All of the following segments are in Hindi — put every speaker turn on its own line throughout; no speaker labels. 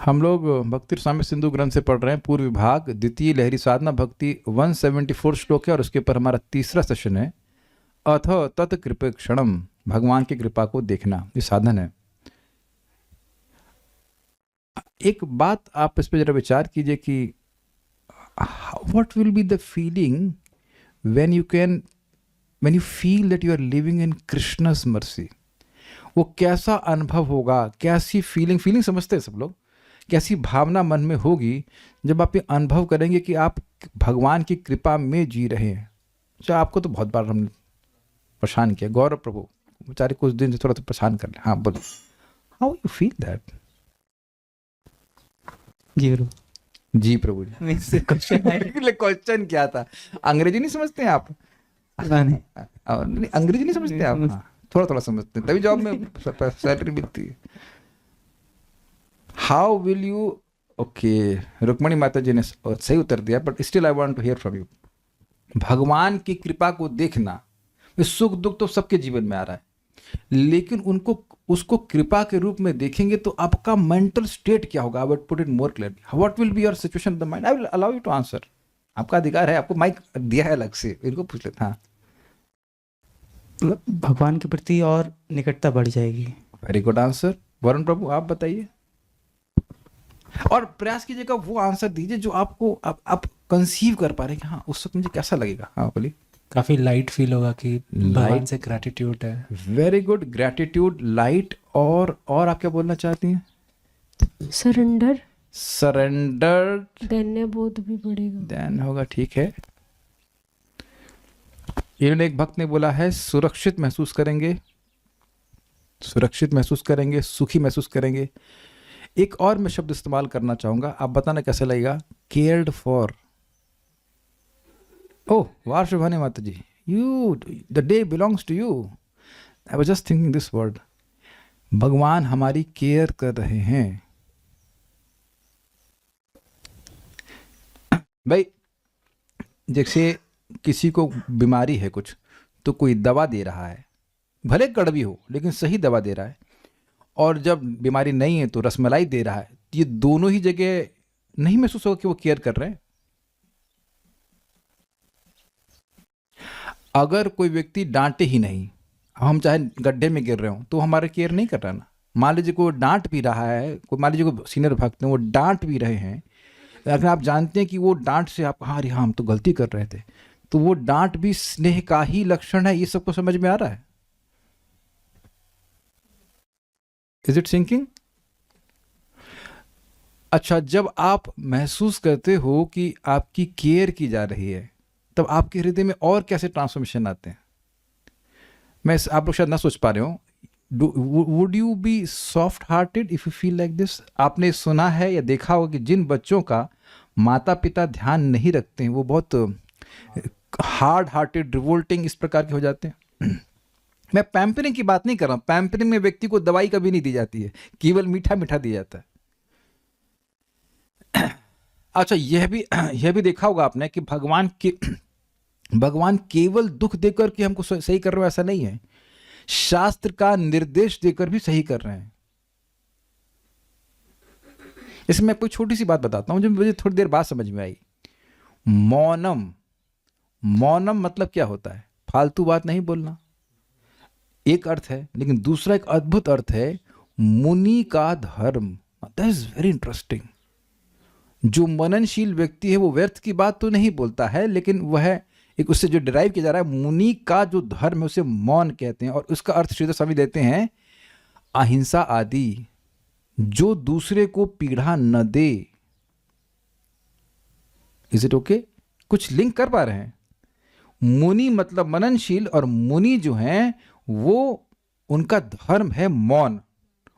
हम लोग भक्ति स्वामी सिंधु ग्रंथ से पढ़ रहे हैं पूर्व विभाग द्वितीय लहरी साधना भक्ति 174 श्लोक है और उसके ऊपर हमारा तीसरा सेशन है। अथ तत् कृपा क्षणम, भगवान की कृपा को देखना, ये साधन है। एक बात आप इस पर जरा विचार कीजिए कि what will be the feeling when you feel that you are living in Krishna's mercy. वो कैसा अनुभव होगा, कैसी फीलिंग समझते हैं सब लोग, कैसी भावना मन में होगी जब आप ये अनुभव करेंगे कि आप भगवान की कृपा में जी रहे हैं। अच्छा, आपको तो बहुत बार हमने परेशान किया, गौरव प्रभु बेचारे कुछ दिन से थोड़ा सा परेशान कर ले। हाँ बोलो, how you feel that?
Ji Guru.
Ji Prabhu ji. Question क्या था? अंग्रेजी नहीं समझते हैं आप? नहीं, अंग्रेजी नहीं समझते आप? हाँ, थोड़ा थोड़ा समझते हैं, तभी जॉब में सैलरी मिलती है। How will you, okay, Rukmini माता जी ने सही उत्तर दिया, but still I want to hear from you. भगवान की कृपा को देखना, सुख दुख तो सबके जीवन में आ रहा है, लेकिन उसको कृपा के रूप में देखेंगे तो आपका मेंटल स्टेट क्या होगा? I would put it more clearly, what will be your situation in the mind? I will allow you to answer. आपका अधिकार है, आपको माइक दिया है अलग से, इनको पूछ लेते। हाँ,
भगवान के प्रति और निकटता बढ़ जाएगी।
Very good answer. Varun Prabhu आप बताइए, और प्रयास कीजिएगा वो आंसर दीजिए जो आपको आप कंसीव कर पा रहे हैं कि हाँ उस वक्त मुझे कैसा लगेगा। हाँ बोलिए।
काफी लाइट फील होगा कि भगवान से ग्रैटिट्यूड है।
वेरी गुड, ग्रैटिट्यूड, लाइट, और आप क्या बोलना चाहती हैं?
सरेंडर।
देन
बोध भी बढ़ेगा,
देन होगा, ठीक है। इन्होंने एक भक्त ने बोला है सुरक्षित महसूस करेंगे, सुखी महसूस करेंगे। एक और मैं शब्द इस्तेमाल करना चाहूंगा, आप बताना कैसा लगेगा? Cared for. ओह वाह शुभानी माता जी, you, the day belongs to you. I was just thinking this word, भगवान हमारी केयर कर रहे हैं। भाई जैसे किसी को बीमारी है कुछ, तो कोई दवा दे रहा है, भले कड़वी हो लेकिन सही दवा दे रहा है, और जब बीमारी नहीं है तो रसमलाई दे रहा है। ये दोनों ही जगह नहीं महसूस होगा कि वो केयर कर रहे हैं। अगर कोई व्यक्ति डांटे ही नहीं, हम चाहे गड्ढे में गिर रहे हो तो हमारा केयर नहीं कर रहा ना। मान लीजिए कोई डांट भी रहा है, कोई मान लीजिए कोई सीनियर भक्त हैं वो डांट भी रहे हैं, अगर आप जानते हैं कि वो डांट से आप अरे हाँ हम तो गलती कर रहे थे, तो वो डांट भी स्नेह का ही लक्षण है। ये सबको समझ में आ रहा है? Is it sinking? अच्छा, जब आप महसूस करते हो कि आपकी केयर की जा रही है, तब आपके हृदय में और कैसे ट्रांसफॉर्मेशन आते हैं? आप लोग शायद ना सोच पा रहे हो। Would you be soft hearted if you feel like this? आपने सुना है या देखा होगा कि जिन बच्चों का माता पिता ध्यान नहीं रखते हैं वो बहुत हार्ड हार्टेड, रिवोल्टिंग इस प्रकार के हो जाते हैं। मैं पैम्परिंग की बात नहीं कर रहा हूं। पैम्परिंग में व्यक्ति को दवाई कभी नहीं दी जाती है, केवल मीठा मीठा दिया जाता है। अच्छा, यह भी देखा होगा आपने कि भगवान केवल दुख देकर के हमको सही कर रहे हो ऐसा नहीं है, शास्त्र का निर्देश देकर भी सही कर रहे हैं। इसमें मैं कोई छोटी सी बात बताता हूं जो मुझे थोड़ी देर बाद समझ में आई। मौनम मतलब क्या होता है? फालतू बात नहीं बोलना, एक अर्थ है, लेकिन दूसरा एक अद्भुत अर्थ है मुनि का धर्म। That is very interesting. जो मननशील व्यक्ति है वो व्यर्थ की बात तो नहीं बोलता है, लेकिन वह एक उससे जो डिराइव किया जा रहा है, मुनि का जो धर्म है उसे मौन कहते हैं, और उसका अर्थ श्रीधर स्वामी देते हैं अहिंसा आदि, जो दूसरे को पीड़ा न दे। Is it okay? कुछ लिंक कर पा रहे हैं? मुनि मतलब मननशील, और मुनि जो हैं वो उनका धर्म है मौन,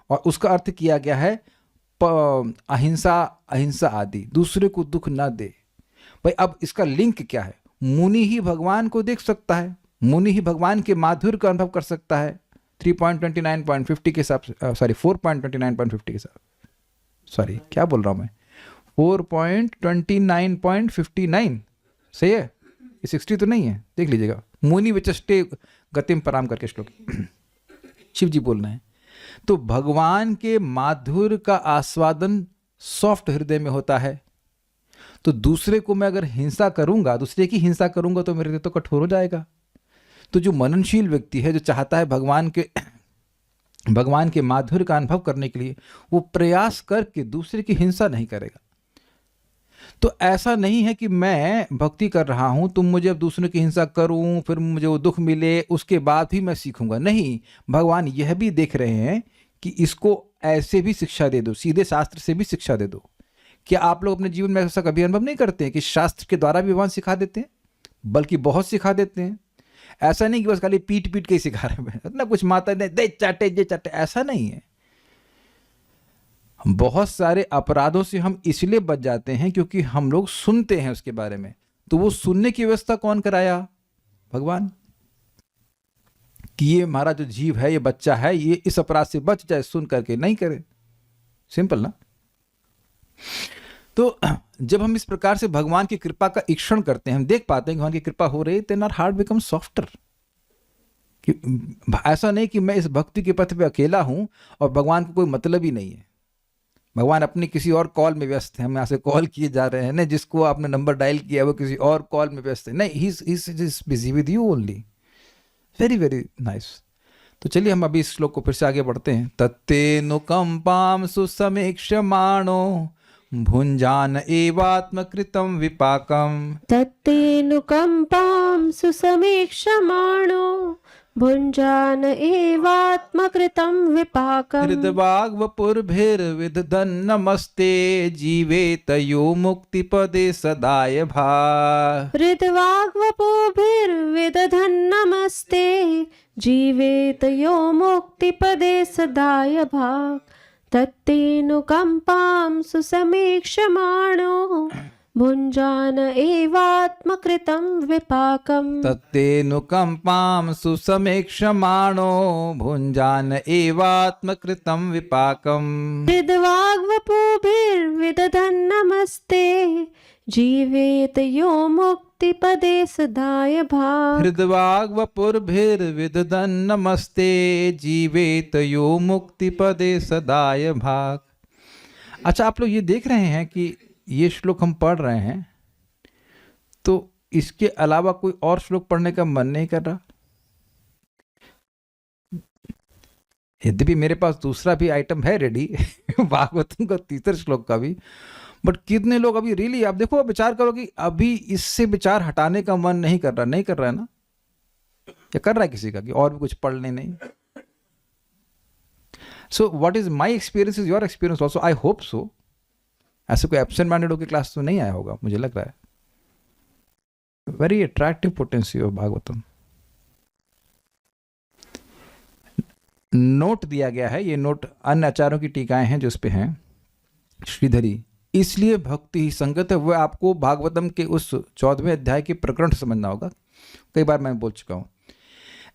और उसका अर्थ किया गया है अहिंसा आदि, दूसरे को दुख ना दे। भाई अब इसका लिंक क्या है? मुनि ही भगवान को देख सकता है, मुनि ही भगवान के माधुर्य का अनुभव कर सकता है 3.29.50 के हिसाब से, सॉरी 4.29.50 के हिसाब, सॉरी क्या बोल रहा हूं मैं, 4.29.59 सही है? ये 60 तो नहीं है, देख लीजिएगा। मुनि विचष्टे गतिम पराम करके श्लोक शिव जी बोल रहे हैं। तो भगवान के माधुर्य का आस्वादन सॉफ्ट हृदय में होता है। तो दूसरे को मैं अगर हिंसा करूंगा, दूसरे की हिंसा करूंगा तो मेरे हृदय तो कठोर हो जाएगा। तो जो मननशील व्यक्ति है, जो चाहता है भगवान के माधुर्य का अनुभव करने के लिए, वो प्रयास करके दूसरे की हिंसा नहीं करेगा। तो ऐसा नहीं है कि मैं भक्ति कर रहा हूं, तुम मुझे अब दूसरों की हिंसा करूं, फिर मुझे वो दुख मिले, उसके बाद भी मैं सीखूंगा। नहीं, भगवान यह भी देख रहे हैं कि इसको ऐसे भी शिक्षा दे दो, सीधे शास्त्र से भी शिक्षा दे दो। क्या आप लोग अपने जीवन में ऐसा कभी अनुभव नहीं करते हैं कि शास्त्र के द्वारा भी भगवान सिखा देते हैं, बल्कि बहुत सिखा देते हैं। ऐसा नहीं कि बस खाली पीट पीट के ही सिखा रहे हैं, इतना कुछ माता ने दे चाटे जे चाटे, ऐसा नहीं है। बहुत सारे अपराधों से हम इसलिए बच जाते हैं क्योंकि हम लोग सुनते हैं उसके बारे में। तो वो सुनने की व्यवस्था कौन कराया? भगवान। कि ये हमारा जो जीव है, ये बच्चा है, ये इस अपराध से बच जाए, सुन करके नहीं करे। सिंपल ना। तो जब हम इस प्रकार से भगवान की कृपा का ईक्षण करते हैं, हम देख पाते हैं कि भगवान की कृपा हो रही है, then our heart become softer. ऐसा नहीं कि मैं इस भक्ति के पथ पे अकेला हूं और भगवान को कोई मतलब ही नहीं है। भगवान अपनी किसी और कॉल में व्यस्त है, हम यहाँ से कॉल किए जा रहे हैं, नहीं जिसको आपने नंबर डायल किया वो किसी और कॉल में व्यस्त है। नहीं, he is busy with you only. Very very nice. तो चलिए हम अभी इस श्लोक को फिर से आगे बढ़ते हैं। तत्तेनुकंपाम सुसमीक्ष्यमाणो भुञ्जान एवात्मकृतं विपाकम्।
तत्तेनुकंपां सुसमीक्षमाणो भुञ्जान एवात्मकृतं विपाकम्।
हृद्वाग्वपुर्भिर्विदधन्नमस्ते जीवेतयो मुक्तिपदे सदाय भाक्।
हृद्वाग्वपुर्भिर्विदधन्नमस्ते जीवेत यो मुक्तिपदे सदाय भाक्। तत्तेनुकंपां सुसमीक्षमाणो भुञ्जान एवात्मकृतं विपाकम्।
तत्तेनुकंपां सुसमीक्षमाणो भुञ्जान एवात्मकृतं विपाकम्।
हृद्वाग्वपुर्भिर्विदधन्नमस्ते जीवेत यो मुक्तिपदे सदाय भाक्।
हृद्वाग्वपुर्भिर्विदधन्नमस्ते जीवेत यो मुक्तिपदे सदाय भाक्। अच्छा, आप लोग ये देख रहे हैं कि ये श्लोक हम पढ़ रहे हैं, तो इसके अलावा कोई और श्लोक पढ़ने का मन नहीं कर रहा। यद्यपि मेरे पास दूसरा भी आइटम है रेडी भागवतम का तीसरे श्लोक का भी, बट कितने लोग अभी रियली, आप देखो, विचार करो कि अभी इससे विचार हटाने का मन नहीं कर रहा है ना, या कर रहा है किसी का कि और भी कुछ पढ़ ले? नहीं। So what is my experience is your experience also, I hope so. ऐसे कोई एब्सेंट माइंडेड होकर क्लास तो नहीं आया होगा, मुझे लग रहा है। Very attractive potential of Bhagavatam. Note दिया गया है, ये नोट अन्य आचार्यों की टीकाएं हैं जो उस पे हैं। श्रीधरी, इसलिए भक्ति ही संगत है। वह आपको भागवतम के उस 14वें अध्याय के प्रकरण समझना होगा, कई बार मैं बोल चुका हूं।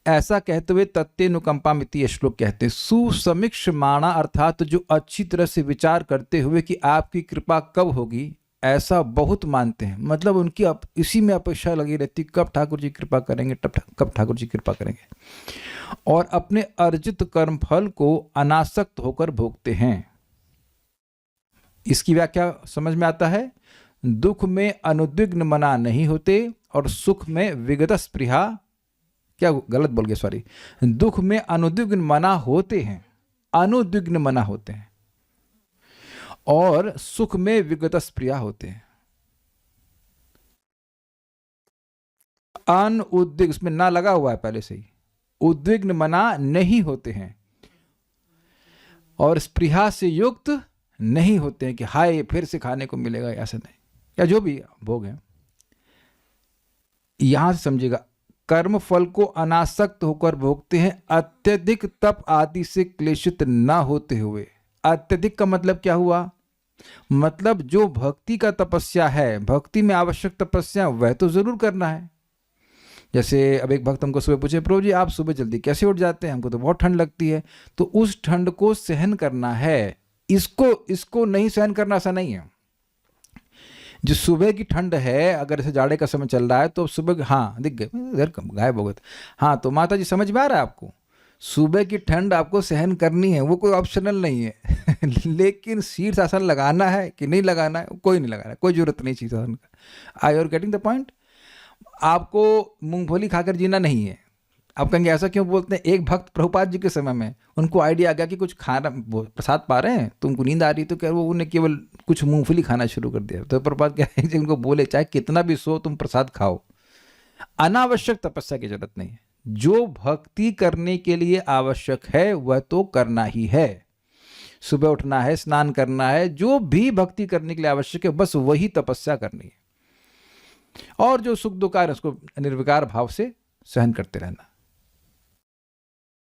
ऐसा कहते हुए तत्तेनुकंपामिति ये श्लोक कहते हैं। सुसमीक्षमाणा अर्थात जो अच्छी तरह से विचार करते हुए कि आपकी कृपा कब होगी, ऐसा बहुत मानते हैं। मतलब उनकी इसी में अपेक्षा लगी रहती, कब ठाकुर जी कृपा करेंगे, कब ठाकुर जी कृपा करेंगे। और अपने अर्जित कर्मफल को अनासक्त होकर भोगते हैं। इसकी व्याख्या समझ में आता है। दुख में अनुद्विग्न मना नहीं होते और सुख में विगत स्पृहा, क्या गलत बोल गया, सॉरी। दुख में अनुद्विग्न मना होते हैं, अनुद्विग्न मना होते हैं, और सुख में विगत स्पृहा होते हैं। अनुद्विग्न, उसमें ना लगा हुआ है पहले से ही, उद्विग्न मना नहीं होते हैं, और स्पृहा से युक्त नहीं होते हैं कि हाय फिर से खाने को मिलेगा, ऐसा नहीं, या जो भी भोग है। यहां से समझिएगा, कर्म फल को अनासक्त होकर भोगते हैं, अत्यधिक तप आदि से क्लेशित ना होते हुए। अत्यधिक का मतलब क्या हुआ? मतलब जो भक्ति का तपस्या है, भक्ति में आवश्यक तपस्या, वह तो जरूर करना है। जैसे अब एक भक्त हमको सुबह पूछे, प्रभु जी आप सुबह जल्दी कैसे उठ जाते हैं, हमको तो बहुत ठंड लगती है। तो उस ठंड को सहन करना है, इसको नहीं सहन करना, ऐसा नहीं है। जो सुबह की ठंड है, अगर ऐसे जाड़े का समय चल रहा है तो सुबह, हाँ दिख गए इधर गायब हो गए, हाँ तो माता जी समझ में आ रहा है आपको, सुबह की ठंड आपको सहन करनी है, वो कोई ऑप्शनल नहीं है लेकिन शीर्षासन लगाना है कि नहीं लगाना है, कोई नहीं लगाना है, कोई जरूरत नहीं शीर्षासन का। I R getting the point. आपको मूंगफली खाकर जीना नहीं है। आप कहेंगे ऐसा क्यों बोलते हैं? एक भक्त प्रभुपाद जी के समय में उनको आइडिया आ गया कि कुछ खाना, प्रसाद पा रहे हैं तो उनको नींद आ रही, तो क्या वो उन्हें केवल कुछ मूंगफली खाना शुरू कर दिया। तो प्रभुपाद क्या है कि उनको बोले चाहे कितना भी सो तुम प्रसाद खाओ, अनावश्यक तपस्या की जरूरत नहीं है। जो भक्ति करने के लिए आवश्यक है वह तो करना ही है। सुबह उठना है, स्नान करना है, जो भी भक्ति करने के लिए आवश्यक है बस वही तपस्या करनी है। और जो सुख दुख है उसको निर्विकार भाव से सहन करते रहना।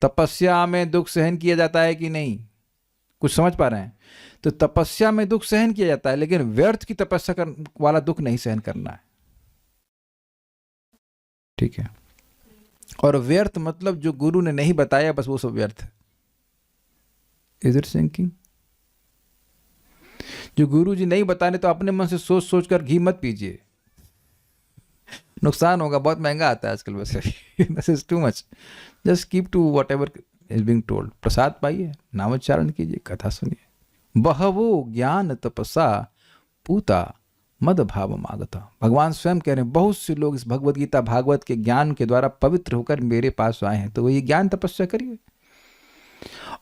तपस्या में दुख सहन किया जाता है कि नहीं? कुछ समझ पा रहे हैं? तो तपस्या में दुख सहन किया जाता है, लेकिन व्यर्थ की तपस्या वाला दुख नहीं सहन करना है। ठीक है? और व्यर्थ मतलब जो गुरु ने नहीं बताया बस वो सब व्यर्थ है। Is it sinking? जो गुरु जी नहीं बताने तो अपने मन से सोच सोच कर घी मत पीजिए, नुकसान होगा, बहुत महंगा आता है आजकल वैसे। This is too much. Just keep to whatever is being told. Prasad पाइए, नामोच्चारण कीजिए, कथा सुनिए। बहवो ज्ञान तपसा पूता मद भाव मागता। भगवान स्वयं कह रहे हैं बहुत से लोग इस भगवत गीता भागवत के ज्ञान के द्वारा पवित्र होकर मेरे पास आए हैं। तो वो ये ज्ञान तपस्या करिए।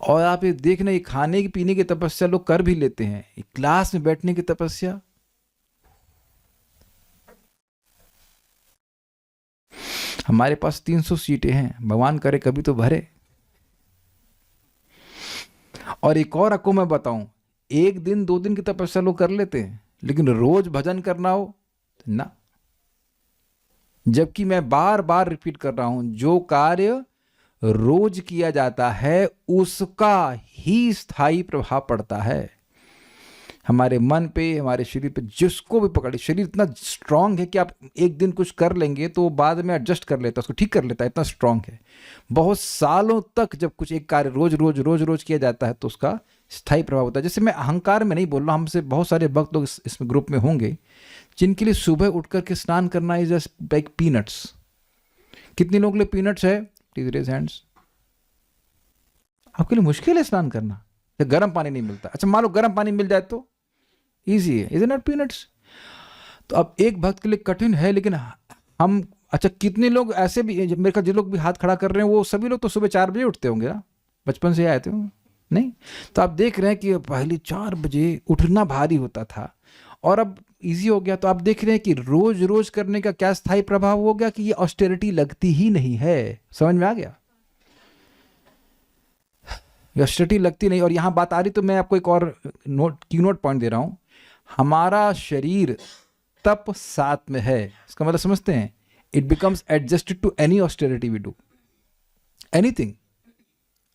और आप ये देखना, ये खाने की पीने की तपस्या लोग कर भी लेते हैं, क्लास में बैठने की तपस्या हमारे पास 300 सीटें हैं, भगवान करे कभी तो भरे। और एक और आपको मैं बताऊं, एक दिन 2 दिन की तपस्या लोग कर लेते हैं, लेकिन रोज भजन करना हो तो ना। जबकि मैं बार बार रिपीट कर रहा हूं, जो कार्य रोज किया जाता है उसका ही स्थायी प्रभाव पड़ता है हमारे मन पे, हमारे शरीर पे। जिसको भी पकड़े, शरीर इतना स्ट्रांग है कि आप एक दिन कुछ कर लेंगे तो बाद में एडजस्ट कर लेता है, उसको ठीक कर लेता है, इतना स्ट्रांग है। बहुत सालों तक जब कुछ एक कार्य रोज रोज रोज रोज किया जाता है तो उसका स्थायी प्रभाव होता है। जैसे मैं अहंकार में नहीं बोल रहा, हमसे बहुत सारे भक्त लोग इसमें ग्रुप में होंगे जिनके लिए सुबह उठ करके स्नान करना इज जस्ट लाइक पीनट्स। कितने लोग लिए पीनट्स है? Please raise hands. आपके लिए मुश्किल है स्नान करना या गर्म पानी नहीं मिलता? अच्छा मान लो गर्म पानी मिल जाए तो ईजी है, इज नॉट पीनट्स? तो अब एक भक्त के लिए कठिन है, लेकिन हम, अच्छा कितने लोग ऐसे भी, मेरे ख्याल जो लोग भी हाथ खड़ा कर रहे हैं वो सभी लोग तो सुबह 4 बजे उठते होंगे ना, बचपन से आए थे नहीं? तो आप देख रहे हैं कि पहले 4 बजे उठना भारी होता था और अब इजी हो गया। तो आप देख रहे हैं कि रोज रोज करने का क्या स्थायी प्रभाव हो गया कि ये ऑस्टेरिटी लगती ही नहीं है। समझ में आ गया? ऑस्टेरिटी लगती नहीं। और यहां बात आ रही तो मैं आपको एक और कीनोट पॉइंट दे रहा हूं। हमारा शरीर तप सात में है, इसका मतलब समझते हैं? It becomes adjusted to any austerity we do, anything.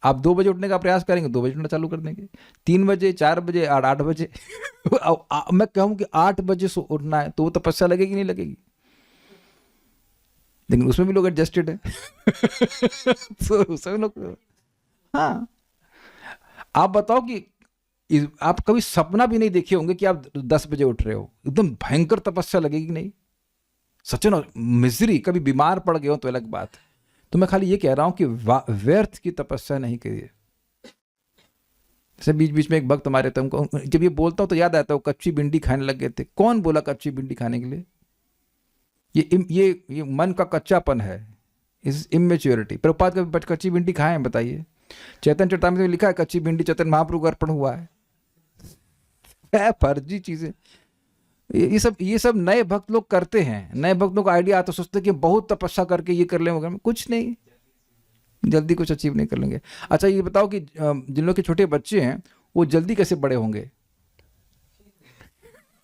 आप 2 बजे उठने का प्रयास करेंगे, 2 बजे उठना चालू कर देंगे, 3 बजे, 4 बजे, 8 बजे मैं कहूं कि 8 बजे से उठना है तो वो तपस्या लगेगी नहीं लगेगी? लेकिन उसमें भी लोग एडजस्टेड है तो उसमें लोग, हाँ। आप बताओ कि आप कभी सपना भी नहीं देखे होंगे कि आप 10 बजे उठ रहे हो, एकदम भयंकर तपस्या लगेगी नहीं? सचिन मिजरी, कभी बीमार पड़ गए हो तो अलग बात है। तो मैं खाली ये कह रहा हूं कि व्यर्थ की तपस्या नहीं करिए। जैसे बीच बीच में एक भक्त हमारे थे, उनको जब ये बोलता हूं तो याद आता है, वो कच्ची भिंडी खाने लग गए थे। कौन बोला कच्ची भिंडी खाने के लिए? ये मन का कच्चापन है, इस इमेच्योरिटी। प्रभुपाद कभी कच्ची भिंडी खाए हैं बताइए? चैतन्य चरितामृत में लिखा है कच्ची भिंडी चैतन्य महाप्रभु को अर्पण हुआ है। फर्जी चीजें ये सब नए भक्त लोग करते हैं। नए भक्तों को आइडिया आता, सोचते कि बहुत तपस्या करके ये कर लेंगे, कुछ नहीं, जल्दी कुछ अचीव नहीं कर लेंगे। अच्छा ये बताओ कि जिन लोग के छोटे बच्चे हैं वो जल्दी कैसे बड़े होंगे?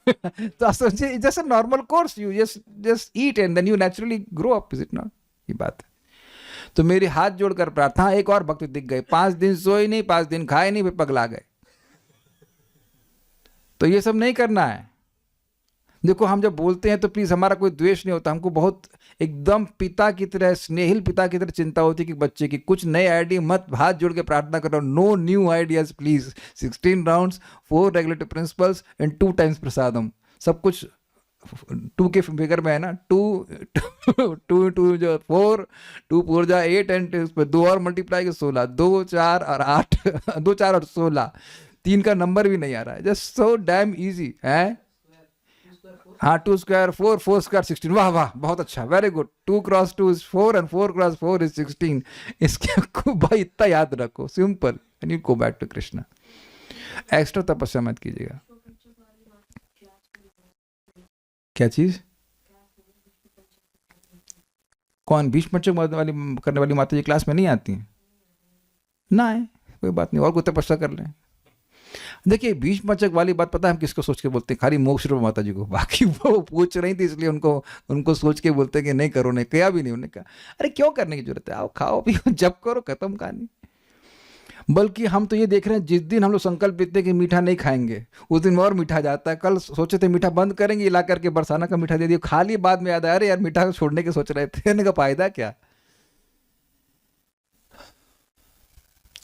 तो सोचिए, जैसे normal course, you just eat and then you naturally grow up, is it not? ये बात है। तो मेरे हाथ जोड़कर प्रार्थना, एक और भक्त दिख गए, 5 दिन सोए नहीं, 5 दिन खाए नहीं, फिर पगला गए। तो ये सब नहीं करना है। देखो हम जब बोलते हैं तो प्लीज, हमारा कोई द्वेष नहीं होता, हमको बहुत एकदम पिता की तरह, स्नेहिल पिता की तरह चिंता होती है कि बच्चे की कुछ नए आइडिया मत, हाथ जोड़ के प्रार्थना करो, no new ideas please. 16 rounds, 4 regulatory principles and 2 times prasadam, सब कुछ 2 के फिगर में है ना, 2 जो 4, 2 4 जा 8 एंड उस पर 2 और मल्टीप्लाई के 16, 2 4 और 8 2 4 और 16, 3 का नंबर भी नहीं आ रहा है। जस्ट सो डैम इजी है। हाँ 2 स्क्वायर 4, 4 स्क्वायर 16। वाह वाह बहुत अच्छा, very good. 2 cross 2 is 4 and 4 cross 4 is 16। इसके को भाई इतना याद रखो, simple, and you go back to Krishna. Extra तपस्या मत कीजिएगा। क्या चीज? कौन? भीष्मचक वाली करने वाली माता जी क्लास में नहीं आती हैं? ना है, कोई बात नहीं, और कोई तपस्या कर लें। देखिए भीष्मचक वाली बात पता है हम किसको सोच के बोलते हैं? खाली मोक्ष रूप माता जी को। बाकी वो पूछ रही थी इसलिए उनको सोच के बोलते हैं कि नहीं करो, नहीं किया भी नहीं। उन्होंने कहा अरे क्यों करने की जरूरत है, आओ खाओ पियो, जब करो, खत्म कहानी। बल्कि हम तो ये देख रहे हैं जिस दिन हम लोग संकल्प लेते हैं कि मीठा नहीं खाएंगे, उस दिन और मीठा जाता है। कल सोचे थे मीठा बंद करेंगे, ला करके बरसाना का मीठा दे दिया, खा लिए, बाद में याद आया अरे यार मीठा छोड़ने के सोच रहे थे। इनका फायदा क्या?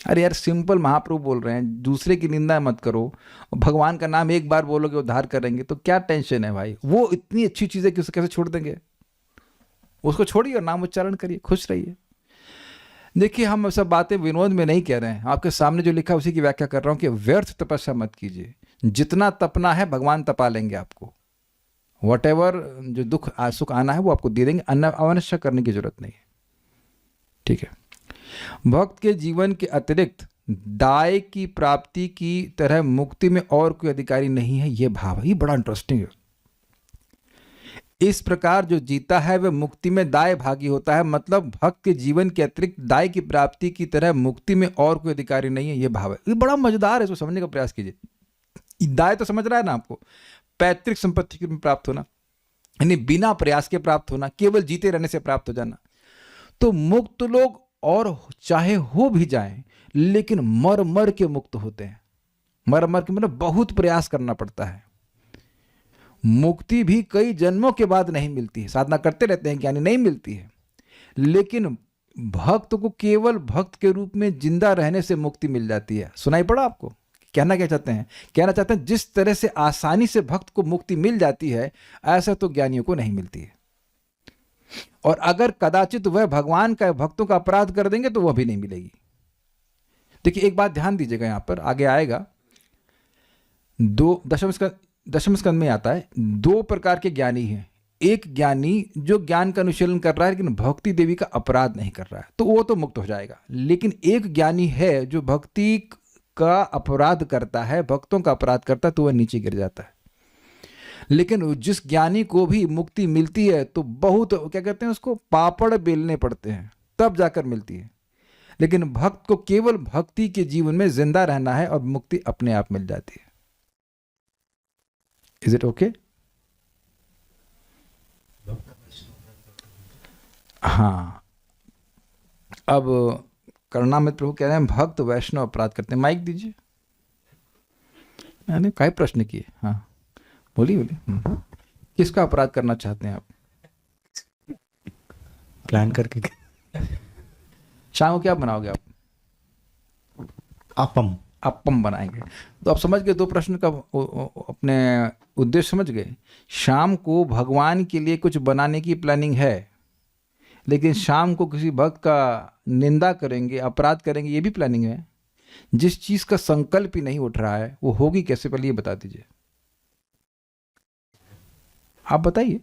अरे यार सिंपल महाप्रभु बोल रहे हैं, दूसरे की निंदा मत करो, भगवान का नाम एक बार बोलोगे उद्धार करेंगे, तो क्या टेंशन है भाई? वो इतनी अच्छी चीज है कि उसे कैसे छोड़ देंगे? उसको छोड़िए और नाम उच्चारण करिए, खुश रहिए। देखिए हम सब बातें विनोद में नहीं कह रहे हैं, आपके सामने जो लिखा है उसी की व्याख्या कर रहा हूं कि व्यर्थ तपस्या मत कीजिए। जितना तपना है भगवान तपा लेंगे आपको। वॉटेवर जो दुख सुख आना है वो आपको दे देंगे, अनावश्यक करने की जरूरत नहीं है। ठीक है। भक्त के जीवन के अतिरिक्त दाय की प्राप्ति की तरह मुक्ति में और कोई अधिकारी नहीं है, ये भाव है। ये बड़ा इंटरेस्टिंग है। इस प्रकार जो जीता है वह मुक्ति में दाय भागी होता है। मतलब भक्त के जीवन के अतिरिक्त दाय की प्राप्ति की तरह मुक्ति में और कोई अधिकारी नहीं है, ये भाव है। ये बड़ा मजेदार है, इसको समझने का प्रयास कीजिए। दाय तो समझ रहा है ना आपको, पैतृक संपत्ति के प्राप्त होना, यानी बिना प्रयास के प्राप्त होना, केवल जीते रहने से प्राप्त हो जाना। तो मुक्त लोग और चाहे हो भी जाएं, लेकिन मर मर के मुक्त होते हैं। मर मर के मतलब बहुत प्रयास करना पड़ता है। मुक्ति भी कई जन्मों के बाद नहीं मिलती है, साधना करते रहते हैं ज्ञानी, नहीं मिलती है। लेकिन भक्त को केवल भक्त के रूप में जिंदा रहने से मुक्ति मिल जाती है। सुनाई पड़ा आपको? कहना क्या चाहते हैं? कहना चाहते हैं जिस तरह से आसानी से भक्त को मुक्ति मिल जाती है, ऐसा तो ज्ञानियों को नहीं मिलती है। और अगर कदाचित वह भगवान का भक्तों का अपराध कर देंगे तो वह भी नहीं मिलेगी। देखिए एक बात ध्यान दीजिएगा, यहां पर आगे आएगा, दशम स्कंद में आता है, 2 प्रकार के ज्ञानी हैं। एक ज्ञानी जो ज्ञान का अनुशीलन कर रहा है लेकिन भक्ति देवी का अपराध नहीं कर रहा है, तो वो तो मुक्त हो जाएगा। लेकिन एक ज्ञानी है जो भक्ति का अपराध करता है, भक्तों का अपराध करता है, तो वह नीचे गिर जाता है। लेकिन जिस ज्ञानी को भी मुक्ति मिलती है तो बहुत, क्या कहते हैं उसको, पापड़ बेलने पड़ते हैं तब जाकर मिलती है। लेकिन भक्त को केवल भक्ति के जीवन में जिंदा रहना है और मुक्ति अपने आप मिल जाती है। Is it okay? हाँ, अब करुणामृत प्रभु कह रहे हैं भक्त वैष्णव अपराध करते हैं। माइक दीजिए। मैंने कई प्रश्न किए। हाँ बोलिए। किसका अपराध करना चाहते हैं आप?
प्लान करके
शाम को क्या बनाओगे आप? अपम बनाएंगे। तो आप समझ गए 2 प्रश्न का अपने उद्देश्य समझ गए। शाम को भगवान के लिए कुछ बनाने की प्लानिंग है, लेकिन शाम को किसी भक्त का निंदा करेंगे, अपराध करेंगे, ये भी प्लानिंग है। जिस चीज का संकल्प ही नहीं उठ रहा है वो होगी कैसे, पहले ये बता दीजिए। आप बताइए।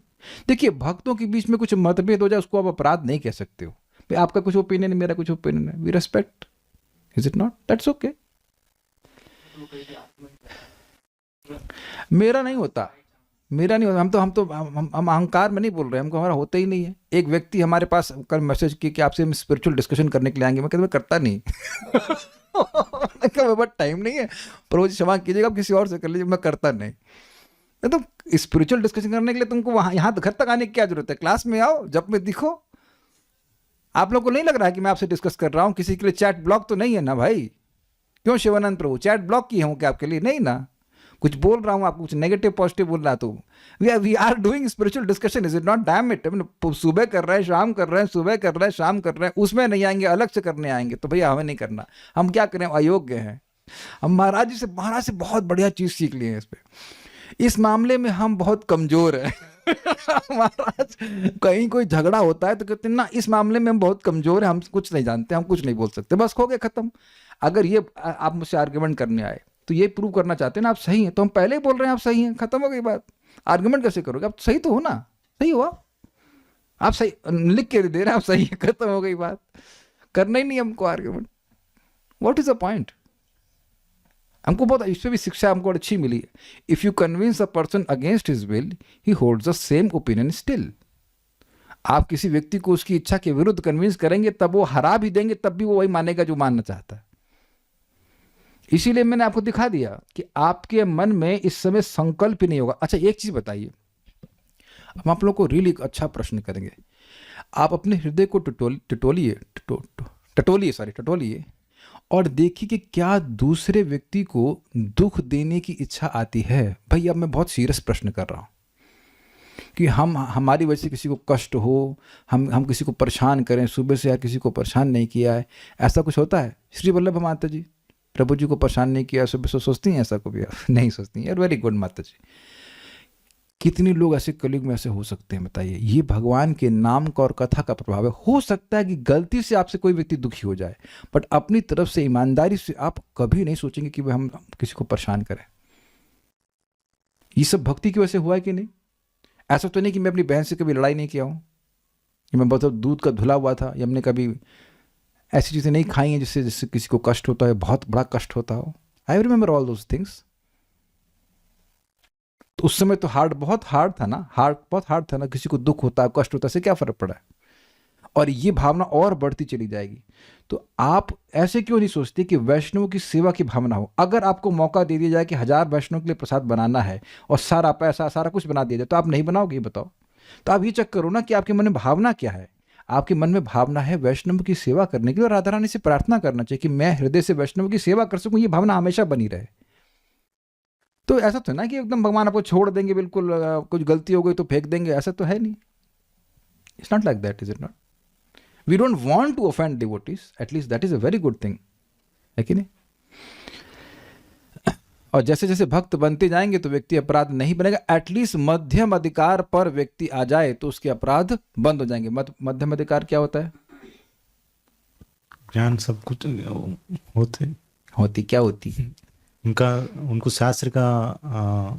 देखिए भक्तों के बीच में कुछ मतभेद हो जाए उसको आप अपराध नहीं कह सकते हो। भाई आपका कुछ ओपिनियन है, मेरा कुछ ओपिनियन है, we respect, is it not? That's okay. मेरा नहीं होता, मेरा नहीं होता। हम अहंकार में नहीं बोल रहे, हमको हमारा होता ही नहीं है। एक व्यक्ति हमारे पास कल मैसेज किया कि आपसे हम स्पिरिचुअल डिस्कशन करने के लिए आएंगे। मैं कहता मैं करता नहीं। बट टाइम नहीं है। प्रभु जी क्षमा कीजिएगा, आप किसी और से कर लीजिए, मैं करता नहीं। तो स्पिरिचुअल डिस्कशन करने के लिए तुमको वहां यहाँ घर तक आने की क्या जरूरत है? क्लास में आओ, जब में दिखो। आप लोग को नहीं लग रहा है कि मैं आपसे डिस्कस कर रहा हूँ? किसी के लिए चैट ब्लॉक तो नहीं है ना भाई? क्यों शिवानंद प्रभु चैट ब्लॉक की हूँ क्या आपके लिए? नहीं ना। कुछ बोल रहा हूँ, आपको कुछ नेगेटिव पॉजिटिव बोल रहा तो we are doing spiritual discussion, is it not? Damn it. सुबह कर रहे हैं, शाम कर रहे हैं, सुबह कर रहे हैं, शाम कर रहे हैं, उसमें नहीं आएंगे, अलग से करने आएंगे, तो भैया हमें नहीं करना। हम क्या करें? अयोग्य हैं। हम महाराज से बहुत बढ़िया चीज सीख लिए हैं इस पर। इस मामले में हम बहुत कमजोर हैं। महाराज कहीं कोई झगड़ा होता है तो कहते हैं ना इस मामले में हम बहुत कमजोर हैं, हम कुछ नहीं जानते, हम कुछ नहीं बोल सकते, बस हो गया खत्म। अगर ये आप मुझसे आर्ग्यूमेंट करने आए तो ये प्रूव करना चाहते हैं ना आप सही हैं, तो हम पहले ही बोल रहे हैं आप सही हैं, खत्म हो गई बात। आर्ग्यूमेंट कैसे करोगे? आप सही तो हो ना, सही हुआ, आप सही लिख के दे रहे हैं आप सही है, खत्म हो गई बात। करना ही नहीं हमको argument, what is the point? हमको बहुत इससे भी शिक्षा हमको अच्छी मिली है। If you convince a person against his will he holds the same opinion still. आप किसी व्यक्ति को उसकी इच्छा के विरुद्ध कन्विंस करेंगे तब वो हरा भी देंगे तब भी वो वही मानेगा जो मानना चाहता है। इसीलिए मैंने आपको दिखा दिया कि आपके मन में इस समय संकल्प ही नहीं होगा। अच्छा एक चीज बताइए, हम आप लोग को रियली एक अच्छा प्रश्न करेंगे। आप अपने हृदय को टटोलिए और देखिए कि क्या दूसरे व्यक्ति को दुख देने की इच्छा आती है। भाई अब मैं बहुत सीरियस प्रश्न कर रहा हूँ कि हमारी वजह से किसी को कष्ट हो, हम किसी को परेशान करें, सुबह से यार किसी को परेशान नहीं किया है, ऐसा कुछ होता है? श्री वल्लभ माता जी प्रभु जी को परेशान नहीं किया, सुबह से सोचती हैं ऐसा? कभी नहीं सोचती हैं? यार वेरी गुड माता जी। कितने लोग ऐसे कलयुग में ऐसे हो सकते हैं बताइए? ये भगवान के नाम का और कथा का प्रभाव है। हो सकता है कि गलती से आपसे कोई व्यक्ति दुखी हो जाए, बट अपनी तरफ से ईमानदारी से आप कभी नहीं सोचेंगे कि हम किसी को परेशान करें। ये सब भक्ति की वजह से हुआ है कि नहीं? ऐसा तो नहीं कि मैं अपनी बहन से कभी लड़ाई नहीं किया हूँ, कि मैं बहुत दूध का धुला हुआ था, या हमने कभी ऐसी चीज़ें नहीं खाई हैं जिससे किसी को कष्ट होता है, बहुत बड़ा कष्ट होता हो। I remember all those things. तो उस समय तो बहुत हार्ड था ना, किसी को दुख होता है, कष्ट होता है, इससे क्या फर्क पड़ा है? और ये भावना और बढ़ती चली जाएगी। तो आप ऐसे क्यों नहीं सोचते कि वैष्णव की सेवा की भावना हो? अगर आपको मौका दे दिया जाए कि 1000 वैष्णव के लिए प्रसाद बनाना है और सारा पैसा सारा कुछ बना दिया जाए, तो आप नहीं बनाओगे? बताओ। तो आप ये चेक करो ना कि आपके मन में भावना क्या है। आपके मन में भावना है वैष्णव की सेवा करने के लिए, और राधा रानी से प्रार्थना करना चाहिए कि मैं हृदय से वैष्णव की सेवा कर सकूं, ये भावना हमेशा बनी रहे। तो ऐसा तो ना कि एकदम भगवान आपको छोड़ देंगे, बिल्कुल कुछ गलती हो गई तो फेंक देंगे, ऐसा तो है नहीं। It's not like that, is it not? We don't want to offend devotees, at least that is a very good thing, है कि नहीं? और जैसे जैसे भक्त बनते जाएंगे तो व्यक्ति अपराध नहीं बनेगा। एटलीस्ट मध्यम अधिकार पर व्यक्ति आ जाए तो उसके अपराध बंद हो जाएंगे। मध्यम अधिकार क्या होता है?
ज्ञान सब कुछ होती
क्या होती?
उनको शास्त्र का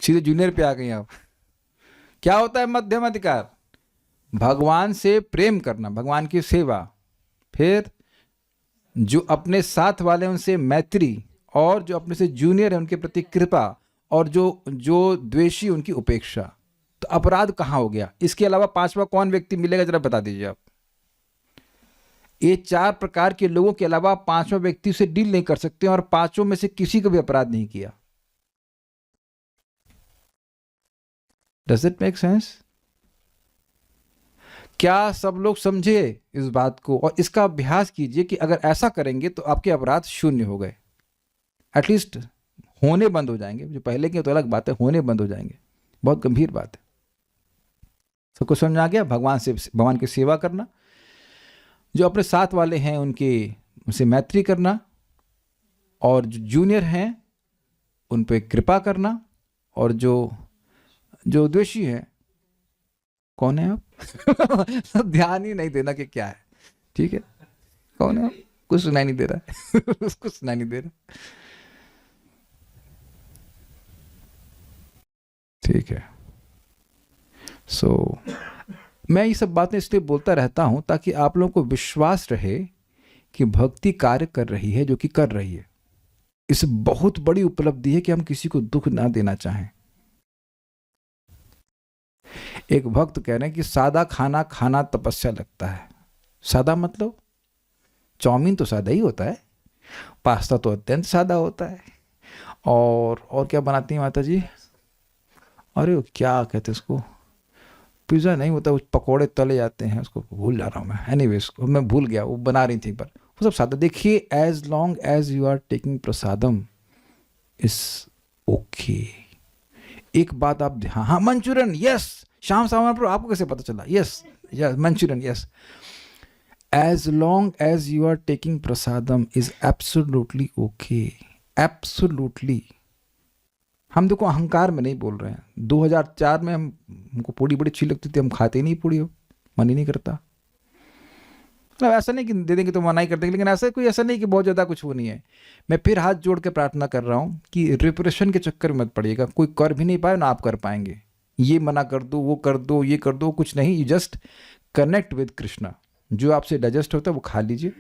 सीधे जूनियर पे आ गई आप। क्या होता है मध्यम अधिकार? भगवान से प्रेम करना, भगवान की सेवा, फिर जो अपने साथ वाले उनसे मैत्री, और जो अपने से जूनियर है उनके प्रति कृपा, और जो द्वेषी उनकी उपेक्षा। तो अपराध कहाँ हो गया? इसके अलावा 5वां कौन व्यक्ति मिलेगा, जरा बता दीजिए आप। ये 4 प्रकार के लोगों के अलावा 5वां व्यक्ति से डील नहीं कर सकते, और 5 में से किसी को भी अपराध नहीं किया। Does it make sense? क्या सब लोग समझे इस बात को? और इसका अभ्यास कीजिए कि अगर ऐसा करेंगे तो आपके अपराध शून्य हो गए, एटलीस्ट होने बंद हो जाएंगे। जो पहले की तो अलग बात है, होने बंद हो जाएंगे, बहुत गंभीर बात है। सबको समझ आ गया? भगवान की सेवा करना, जो अपने साथ वाले हैं उनसे मैत्री करना, और जो जूनियर हैं उन पे कृपा करना, और जो द्वेषी हैं, कौन है आप? ध्यान ही नहीं देना कि क्या है, ठीक है? कौन है आप? कुछ सुनाई नहीं दे रहा है। कुछ सुनाई नहीं दे रहा, ठीक है? मैं ये सब बातें इसलिए बोलता रहता हूं ताकि आप लोगों को विश्वास रहे कि भक्ति कार्य कर रही है, जो कि कर रही है। इस बहुत बड़ी उपलब्धि है कि हम किसी को दुख ना देना चाहें। एक भक्त कह रहे हैं कि सादा खाना खाना तपस्या लगता है। सादा मतलब चाउमीन तो सादा ही होता है, पास्ता तो अत्यंत सादा होता है, और क्या बनाती हैं माता जी? अरे क्या कहते हैं उसको? पिज़्ज़ा नहीं होता, वो पकोड़े तले जाते हैं, उसको भूल जा रहा हूँ मैं। एनीवेज मैं भूल गया, वो बना रही थी, पर वो सब सादा। देखिए, as long as you are taking prasadam is okay. एक बात आप, हाँ मंचूरियन, यस, श्याम सावन पर आपको कैसे पता चला? Yes Manchurian, yes. As long as you are taking prasadam is absolutely okay, absolutely. हम देखो अहंकार में नहीं बोल रहे हैं। 2004 में हमको पूड़ी बड़ी अच्छी लगती थी, हम खाते ही नहीं पूड़ी, हो मन ही नहीं करता। मतलब ऐसा नहीं कि दे देंगे तो मना ही कर देंगे, लेकिन ऐसा नहीं कि बहुत ज़्यादा कुछ वो नहीं है। मैं फिर हाथ जोड़ के प्रार्थना कर रहा हूँ कि रिप्रेशन के चक्कर में मत पड़िएगा। कोई कर भी नहीं पाए ना आप कर पाएंगे। ये मना कर दो, वो कर दो, ये कर दो, कुछ नहीं। You just connect with Krishna. जो आपसे डाइजेस्ट होता है वो खा लीजिए,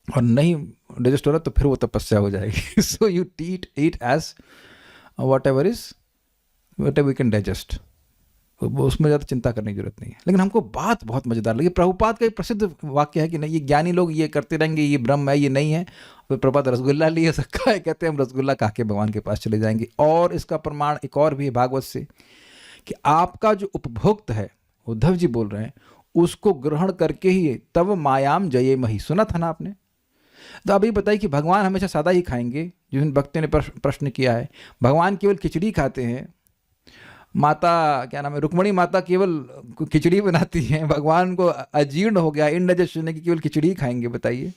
और नहीं डाइजेस्ट हो रहा तो फिर वो तपस्या हो जाएगी। So you eat as whatever we can digest. उसमें ज़्यादा चिंता करने की जरूरत नहीं है। लेकिन हमको बात बहुत मज़ेदार लगी। प्रभुपाद का एक प्रसिद्ध वाक्य है कि नहीं, ये ज्ञानी लोग ये करते रहेंगे, ये ब्रह्म है, ये नहीं है। फिर प्रभुपाद रसगुल्ला लिए सकता है, कहते हैं हम रसगुल्ला खा के भगवान के पास चले जाएंगे। और इसका प्रमाण एक और भी है भागवत से, कि आपका जो उपभोक्त है, उद्धव जी बोल रहे हैं, उसको ग्रहण करके ही तब मायाम जये मही। सुना था ना आपने? तो अभी बताइए कि भगवान हमेशा सादा ही खाएंगे? जिन भक्तों ने प्रश्न किया है, भगवान केवल खिचड़ी खाते हैं, माता क्या नाम है, रुक्मणी माता केवल खिचड़ी बनाती हैं, भगवान को अजीर्ण हो गया, इंडाइजेशन है कि केवल खिचड़ी खाएंगे? बताइए।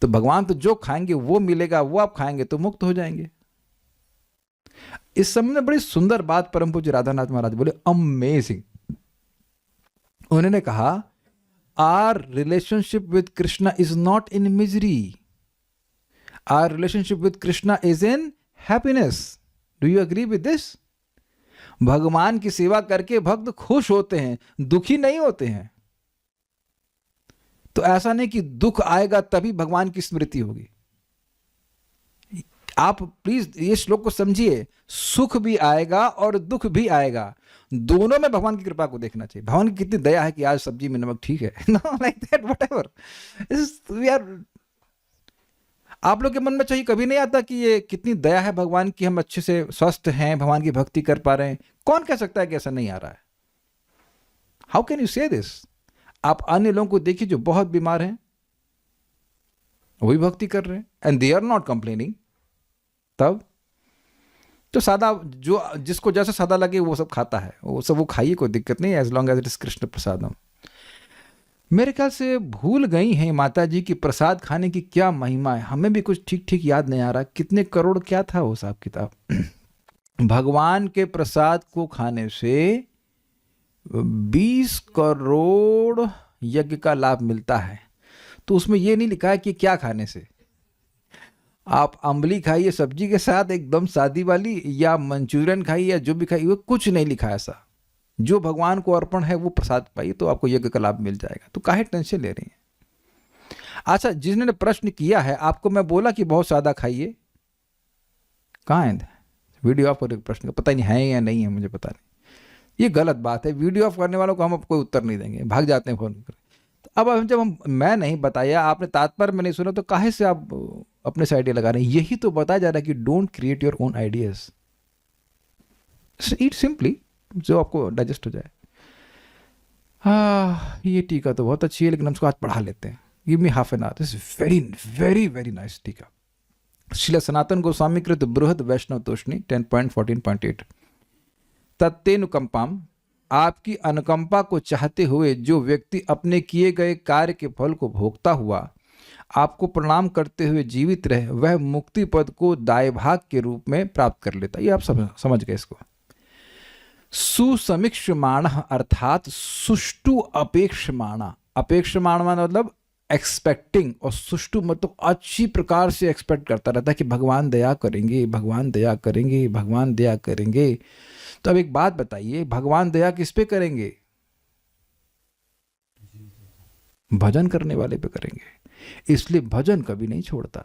तो भगवान तो जो खाएंगे वो मिलेगा, वो आप खाएंगे तो मुक्त हो जाएंगे। इस समय में बड़ी सुंदर बात परम पूज्य राधानाथ महाराज बोले, अमेजिंग। उन्होंने कहा, our relationship with Krishna is not in misery, our relationship with Krishna is in happiness. Do you agree with this? भगवान की सेवा करके भक्त खुश होते हैं, दुखी नहीं होते हैं। तो ऐसा नहीं कि दुख आएगा तभी भगवान की स्मृति होगी। आप प्लीज ये श्लोक को समझिए, सुख भी आएगा और दुख भी आएगा, दोनों में भगवान की कृपा को देखना चाहिए। भगवान की कितनी दया है कि आज सब्जी में नमक ठीक है, no like that, whatever we are. आप लोग के मन में चाहिए कभी नहीं आता कि ये कितनी दया है भगवान की, हम अच्छे से स्वस्थ हैं, भगवान की भक्ति कर पा रहे हैं? कौन कह सकता है कि ऐसा नहीं आ रहा है? हाउ कैन यू से दिस? आप अन्य लोगों को देखिए जो बहुत बीमार हैं, वही भक्ति कर रहे हैं, and they are not complaining. तब तो सादा, जो जिसको जैसा सादा लगे वो सब खाता है, वो सब वो खाइए, कोई दिक्कत नहीं, as long as it is Krishna prasadam. मेरे ख्याल से भूल गई हैं माता जी की प्रसाद खाने की क्या महिमा है। हमें भी कुछ ठीक ठीक याद नहीं आ रहा कितने करोड़ क्या था वो हिसाब किताब। भगवान के प्रसाद को खाने से 20 करोड़ यज्ञ का लाभ मिलता है। तो उसमें ये नहीं लिखा है कि क्या खाने से। आप अम्बली खाइए सब्जी के साथ एकदम सादी वाली, या मंचूरियन खाइए, या जो भी खाइए, वो कुछ नहीं लिखा है ऐसा। जो भगवान को अर्पण है वो प्रसाद पाइए तो आपको यज्ञ का लाभ मिल जाएगा। तो काहे टेंशन ले रही हैं? अच्छा, जिन्होंने प्रश्न किया है, आपको मैं बोला कि बहुत सादा खाइए, कहाँ है वीडियो ऑफ करके प्रश्न का? पता ही नहीं है या नहीं है, मुझे पता नहीं। ये गलत बात है। वीडियो ऑफ करने वालों को हम कोई उत्तर नहीं देंगे, भाग जाते हैं फोन कर। तो अब जब मैं नहीं बताया, आपने तात्पर्य में नहीं सुना, तो काहे से आप अपने से आइडिया लगा रहे हैं? यही तो बताया जा रहा है कि don't create your own ideas, eat simply, जो आपको डाइजेस्ट हो जाए। ये टीका तो बहुत अच्छी है, लेकिन हम उसको आज पढ़ा लेते हैं। Give me half an hour, this is very very very nice टीका। श्रील सनातन गोस्वामी कृत बृहद वैष्णव तोषणी 10.14.8। तत्तेनुकंपाम, आपकी अनुकंपा को चाहते हुए जो व्यक्ति अपने किए गए कार्य के फल को भोगता हुआ आपको प्रणाम करते हुए जीवित रहे, वह मुक्ति पद को दायभाग के रूप में प्राप्त कर लेता। ये आप समझ गए इसको। सुसमीक्षमाण अर्थात सुष्टु अपेक्षमाण। अपेक्षमाण मतलब एक्सपेक्टिंग, और सुष्टु मतलब अच्छी प्रकार से एक्सपेक्ट करता रहता है कि भगवान दया करेंगे, भगवान दया करेंगे, भगवान दया करेंगे। तो अब एक बात बताइए, भगवान दया किस पे करेंगे? भजन करने वाले पे करेंगे। इसलिए भजन कभी नहीं छोड़ता।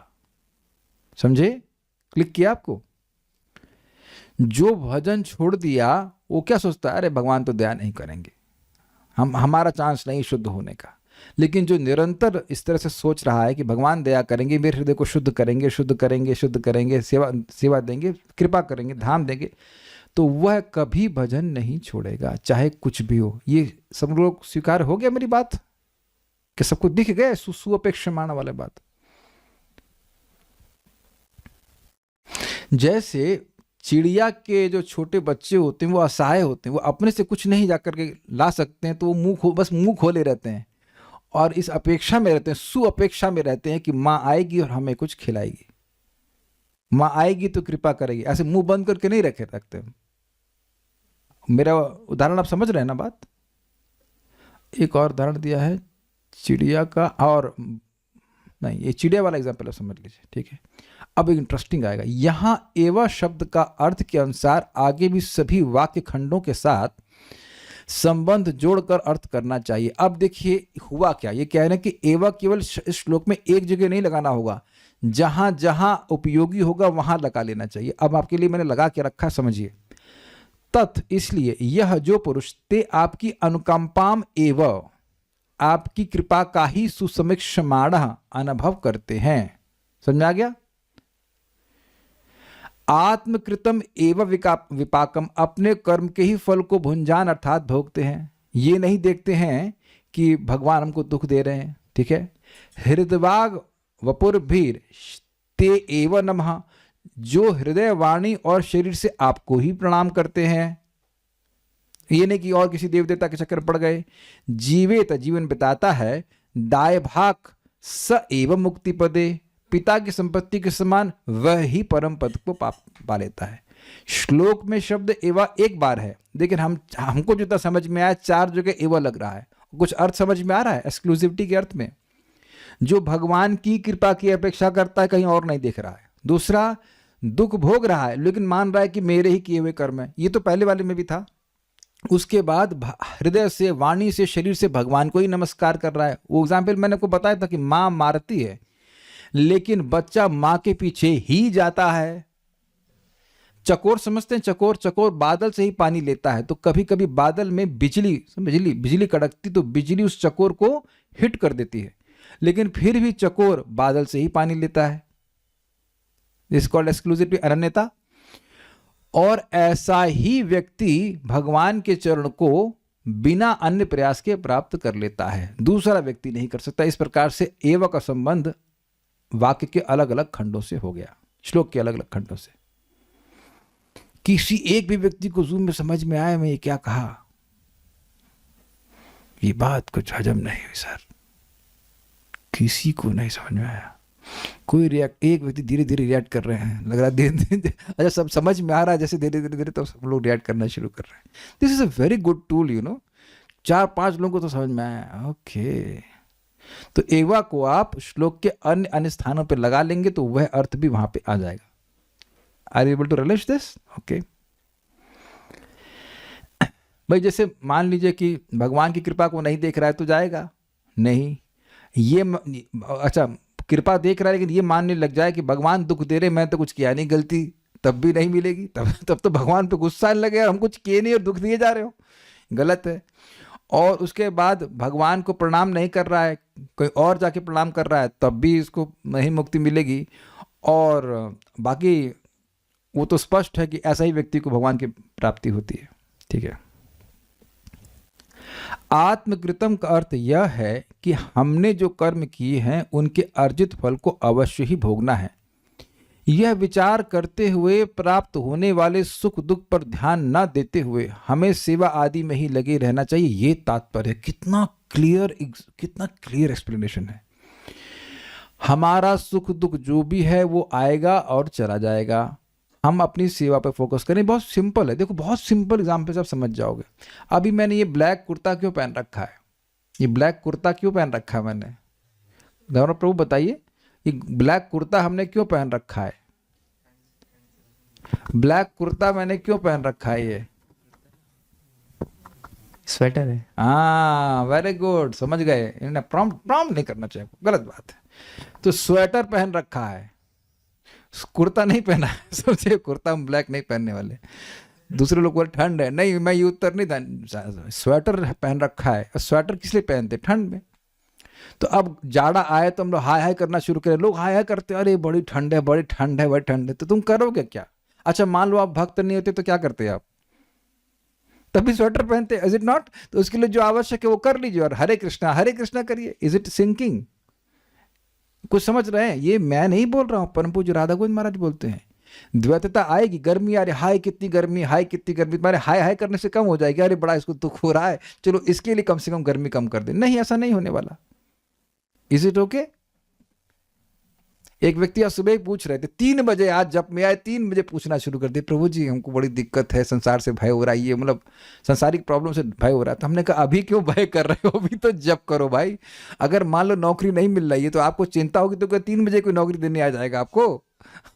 समझे? क्लिक किया आपको? जो भजन छोड़ दिया वो क्या सोचता है, अरे भगवान तो दया नहीं करेंगे, हमारा चांस नहीं शुद्ध होने का। लेकिन जो निरंतर इस तरह से सोच रहा है कि भगवान दया करेंगे, मेरे हृदय को शुद्ध करेंगे, शुद्ध करेंगे, शुद्ध करेंगे, सेवा देंगे, कृपा करेंगे, धाम देंगे, तो वह कभी भजन नहीं छोड़ेगा, चाहे कुछ भी हो। ये सब लोग स्वीकार हो गया मेरी बात? कि सबको दिख गए सुअपेक्षमाण वाले बात? जैसे चिड़िया के जो छोटे बच्चे होते हैं वो असहाय होते हैं, वो अपने से कुछ नहीं जाकर के ला सकते हैं, तो वो बस मुंह खोले रहते हैं और इस अपेक्षा में रहते हैं, सुअपेक्षा में रहते हैं कि माँ आएगी और हमें कुछ खिलाएगी। माँ आएगी तो कृपा करेगी, ऐसे मुंह बंद करके नहीं रखते। मेरा उदाहरण आप समझ रहे हैं ना बात। एक और उदाहरण दिया है चिड़िया का, और नहीं, ये चिड़िया वाला एग्जाम्पल आप समझ लीजिए, ठीक है। अब एक इंटरेस्टिंग आएगा, यहाँ एवं शब्द का अर्थ के अनुसार आगे भी सभी वाक्य खंडों के साथ संबंध जोड़कर अर्थ करना चाहिए। अब देखिए हुआ क्या, ये कह रहे हैं कि एवं केवल इस श्लोक में एक जगह नहीं लगाना होगा, जहां जहां उपयोगी होगा वहां लगा लेना चाहिए। अब आपके लिए मैंने लगा के रखा, समझिए। तत् इसलिए यह जो पुरुष ते आपकी अनुकंपाम एवं आपकी कृपा का ही सुसमीक्षमाण अनुभव करते हैं। समझ आ गया? आत्मकृतम एवं विपाकम, अपने कर्म के ही फल को भुंजान अर्थात भोगते हैं। ये नहीं देखते हैं कि भगवान हमको दुख दे रहे हैं, ठीक है। हृदवाग वपुरभीर ते एव नमः, जो हृदय वाणी और शरीर से आपको ही प्रणाम करते हैं, ये नहीं कि और किसी देव देवता के चक्कर पड़ गए। जीवेत, जीवन बिताता है, दाय भाग स एवं मुक्ति पदे, पिता की संपत्ति के समान वह ही परम पद को पा लेता है। श्लोक में शब्द एवा एक बार है, लेकिन हमको जितना समझ में आया 4 जगह एवा लग रहा है। कुछ अर्थ समझ में आ रहा है एक्सक्लूसिविटी के अर्थ में, जो भगवान की कृपा की अपेक्षा करता है, कहीं और नहीं देख रहा है। दूसरा, दुख भोग रहा है लेकिन मान रहा है कि मेरे ही किए हुए कर्म है, ये तो पहले वाले में भी था। उसके बाद हृदय से, वाणी से, शरीर से भगवान को ही नमस्कार कर रहा है। वो एग्जाम्पल मैंने आपको बताया था कि माँ मारती है लेकिन बच्चा माँ के पीछे ही जाता है। चकोर समझते हैं, चकोर बादल से ही पानी लेता है, तो कभी कभी बादल में बिजली कड़कती तो बिजली उस चकोर को हिट कर देती है, लेकिन फिर भी चकोर बादल से ही पानी लेता है। दिस कॉल्ड एक्सक्लूसिव अनन्यता। और ऐसा ही व्यक्ति भगवान के चरण को बिना अन्य प्रयास के प्राप्त कर लेता है, दूसरा व्यक्ति नहीं कर सकता। इस प्रकार से एवं का संबंध वाक्य के अलग अलग खंडों से हो गया, श्लोक के अलग अलग खंडों से। किसी एक भी व्यक्ति को जूम में समझ में आया मैं ये क्या कहा, ये बात कुछ हजम नहीं हुई सर, किसी को नहीं समझ में आया। कोई एक व्यक्ति धीरे धीरे रिएक्ट कर रहे हैं, लग रहा है धीरे अच्छा सब समझ में आ रहा है, जैसे धीरे धीरे तो सब लोग रिएक्ट करना शुरू कर रहे हैं। This is a very good tool, you know. 4-5 लोगों को तो समझ में आया, ओके। तो एवा को आप श्लोक के अन्य अन्य स्थानों पे लगा लेंगे तो वह अर्थ भी वहां पे आ जाएगा। Are you able to relate this? Okay भाई, जैसे मान लीजिए कि भगवान की कृपा को नहीं देख रहा है तो जाएगा नहीं। ये अच्छा कृपा देख रहा है लेकिन ये मानने लग जाए कि भगवान दुख दे रहे, मैं तो कुछ किया नहीं गलती, तब भी नहीं मिलेगी। तब तो भगवान पे गुस्सा लगे, हम कुछ किए नहीं और दुख दिए जा रहे हो, गलत है। और उसके बाद भगवान को प्रणाम नहीं कर रहा है, कोई और जाके प्रणाम कर रहा है, तब भी इसको नहीं मुक्ति मिलेगी। और बाकी वो तो स्पष्ट है कि ऐसा ही व्यक्ति को भगवान की प्राप्ति होती है, ठीक है। आत्मकृतम का अर्थ यह है कि हमने जो कर्म किए हैं उनके अर्जित फल को अवश्य ही भोगना है। यह विचार करते हुए प्राप्त होने वाले सुख दुख पर ध्यान न देते हुए हमें सेवा आदि में ही लगे रहना चाहिए। ये तात्पर्य, कितना क्लियर एक्सप्लेनेशन है। हमारा सुख दुख जो भी है वो आएगा और चला जाएगा, हम अपनी सेवा पर फोकस करें। बहुत सिंपल है, देखो बहुत सिंपल एग्जाम्पल से आप समझ जाओगे। अभी मैंने ये ब्लैक कुर्ता क्यों पहन रखा है, ये ब्लैक कुर्ता क्यों पहन रखा है मैंने, गौरव प्रभु बताइए, ये ब्लैक कुर्ता हमने क्यों पहन रखा है? ब्लैक कुर्ता मैंने क्यों पहन रखा है? ये
स्वेटर है।
हाँ वेरी गुड, समझ गए। इन्हें प्रॉम्प्ट नहीं करना चाहिए, गलत बात है। तो स्वेटर पहन रखा है, कुर्ता नहीं पहना है। सोचिए कुर्ता हम ब्लैक नहीं पहनने वाले, दूसरे लोग बोले ठंड है, नहीं मैं ये उत्तर नहीं था। स्वेटर पहन रखा है, स्वेटर किस लिए पहनते? ठंड में। तो अब जाड़ा आए तो हम लोग हाय हाय करना शुरू करें, लोग हाय हाय करते, अरे बड़ी ठंड है, बड़ी ठंड है, बड़ी ठंड है। तो तुम करोगे क्या? अच्छा मान लो आप भक्त नहीं होते तो क्या करते आप? तभी स्वेटर पहनते, इज इट नॉट? तो उसके लिए जो आवश्यक है वो कर लीजिए और हरे कृष्णा करिए। Is it sinking? कुछ समझ रहे हैं? ये मैं नहीं बोल रहा हूं, परम पूज्य राधा गोविंद महाराज बोलते हैं। द्वैतता आएगी, गर्मी आ रही, हाय कितनी गर्मी, हाय कितनी गर्मी, तुम्हारे हाय हाय करने से कम हो जाएगी। अरे बड़ा इसको दुख हो रहा है, चलो इसके लिए कम से कम गर्मी कम कर दे। नहीं, ऐसा नहीं होने वाला। Is it okay? एक व्यक्ति आज सुबह ही पूछ रहे थे 3 बजे, आज जब मैं आए 3 बजे पूछना शुरू कर दिया, प्रभु जी हमको बड़ी दिक्कत है, संसार से भय हो रहा है, ये मतलब संसारिक प्रॉब्लम से भय हो रहा है। तो हमने कहा अभी क्यों भय कर रहे हो, अभी तो जब करो भाई। अगर मान लो नौकरी नहीं मिल रही है तो आपको चिंता होगी, तो क्या 3 बजे कोई नौकरी देने आ जाएगा आपको?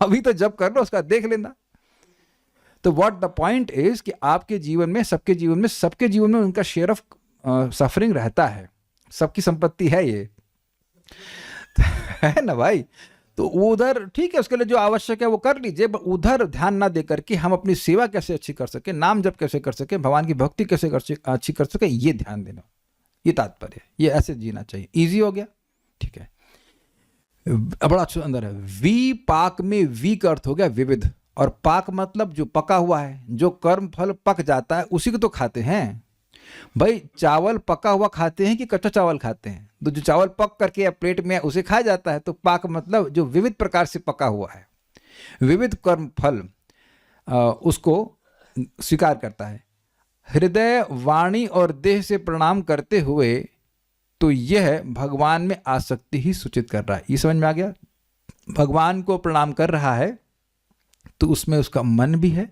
अभी तो जब कर लो, उसका देख लेना। तो व्हाट द पॉइंट इज कि आपके जीवन में, सबके जीवन में उनका शेयर ऑफ सफरिंग रहता है, सबकी संपत्ति है ये है ना भाई। तो उधर ठीक है, उसके लिए जो आवश्यक है वो कर लीजिए, उधर ध्यान ना देकर के हम अपनी सेवा कैसे अच्छी कर सके, नाम जप कैसे कर सके, भगवान की भक्ति कैसे अच्छी कर सके, ये ध्यान देना, ये तात्पर्य, ये ऐसे जीना चाहिए। इजी हो गया, ठीक है। बड़ा अच्छा अंदर है। वी पाक में वी का अर्थ हो गया विविध, और पाक मतलब जो पका हुआ है, जो कर्म फल पक जाता है उसी को तो खाते हैं भाई। चावल पका हुआ खाते हैं कि कच्चा चावल खाते हैं? तो जो चावल पक करके या प्लेट में उसे खाया जाता है। तो पाक मतलब जो विविध प्रकार से पका हुआ है, विविध कर्म फल उसको स्वीकार करता है। हृदय वाणी और देह से प्रणाम करते हुए तो यह भगवान में आसक्ति ही सूचित कर रहा है। ये समझ में आ गया? भगवान को प्रणाम कर रहा है तो उसमें उसका मन भी है,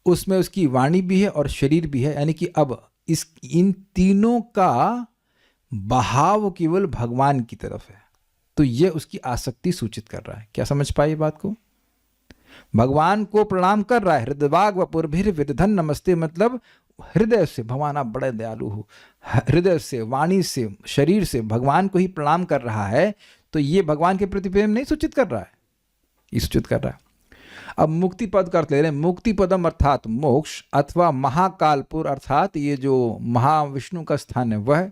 उसमें उसकी वाणी भी है और शरीर भी है, यानी कि अब इन तीनों का बहाव केवल भगवान की तरफ है। तो यह उसकी आसक्ति सूचित कर रहा है। क्या समझ पाए बात को? भगवान को प्रणाम कर रहा है, हृदयवाग वपुर्भिर विदधन नमस्ते, मतलब हृदय से भगवान आप बड़े दयालु हो, हृदय से, वाणी से, शरीर से भगवान को ही प्रणाम कर रहा है। तो ये भगवान के प्रति प्रेम नहीं सूचित कर रहा है, ये सूचित कर रहा है। अब मुक्ति पद का अर्थ ले रहे हैं। मुक्ति पदम अर्थात मोक्ष, अथवा महाकालपुर अर्थात ये जो महाविष्णु का स्थान है वह,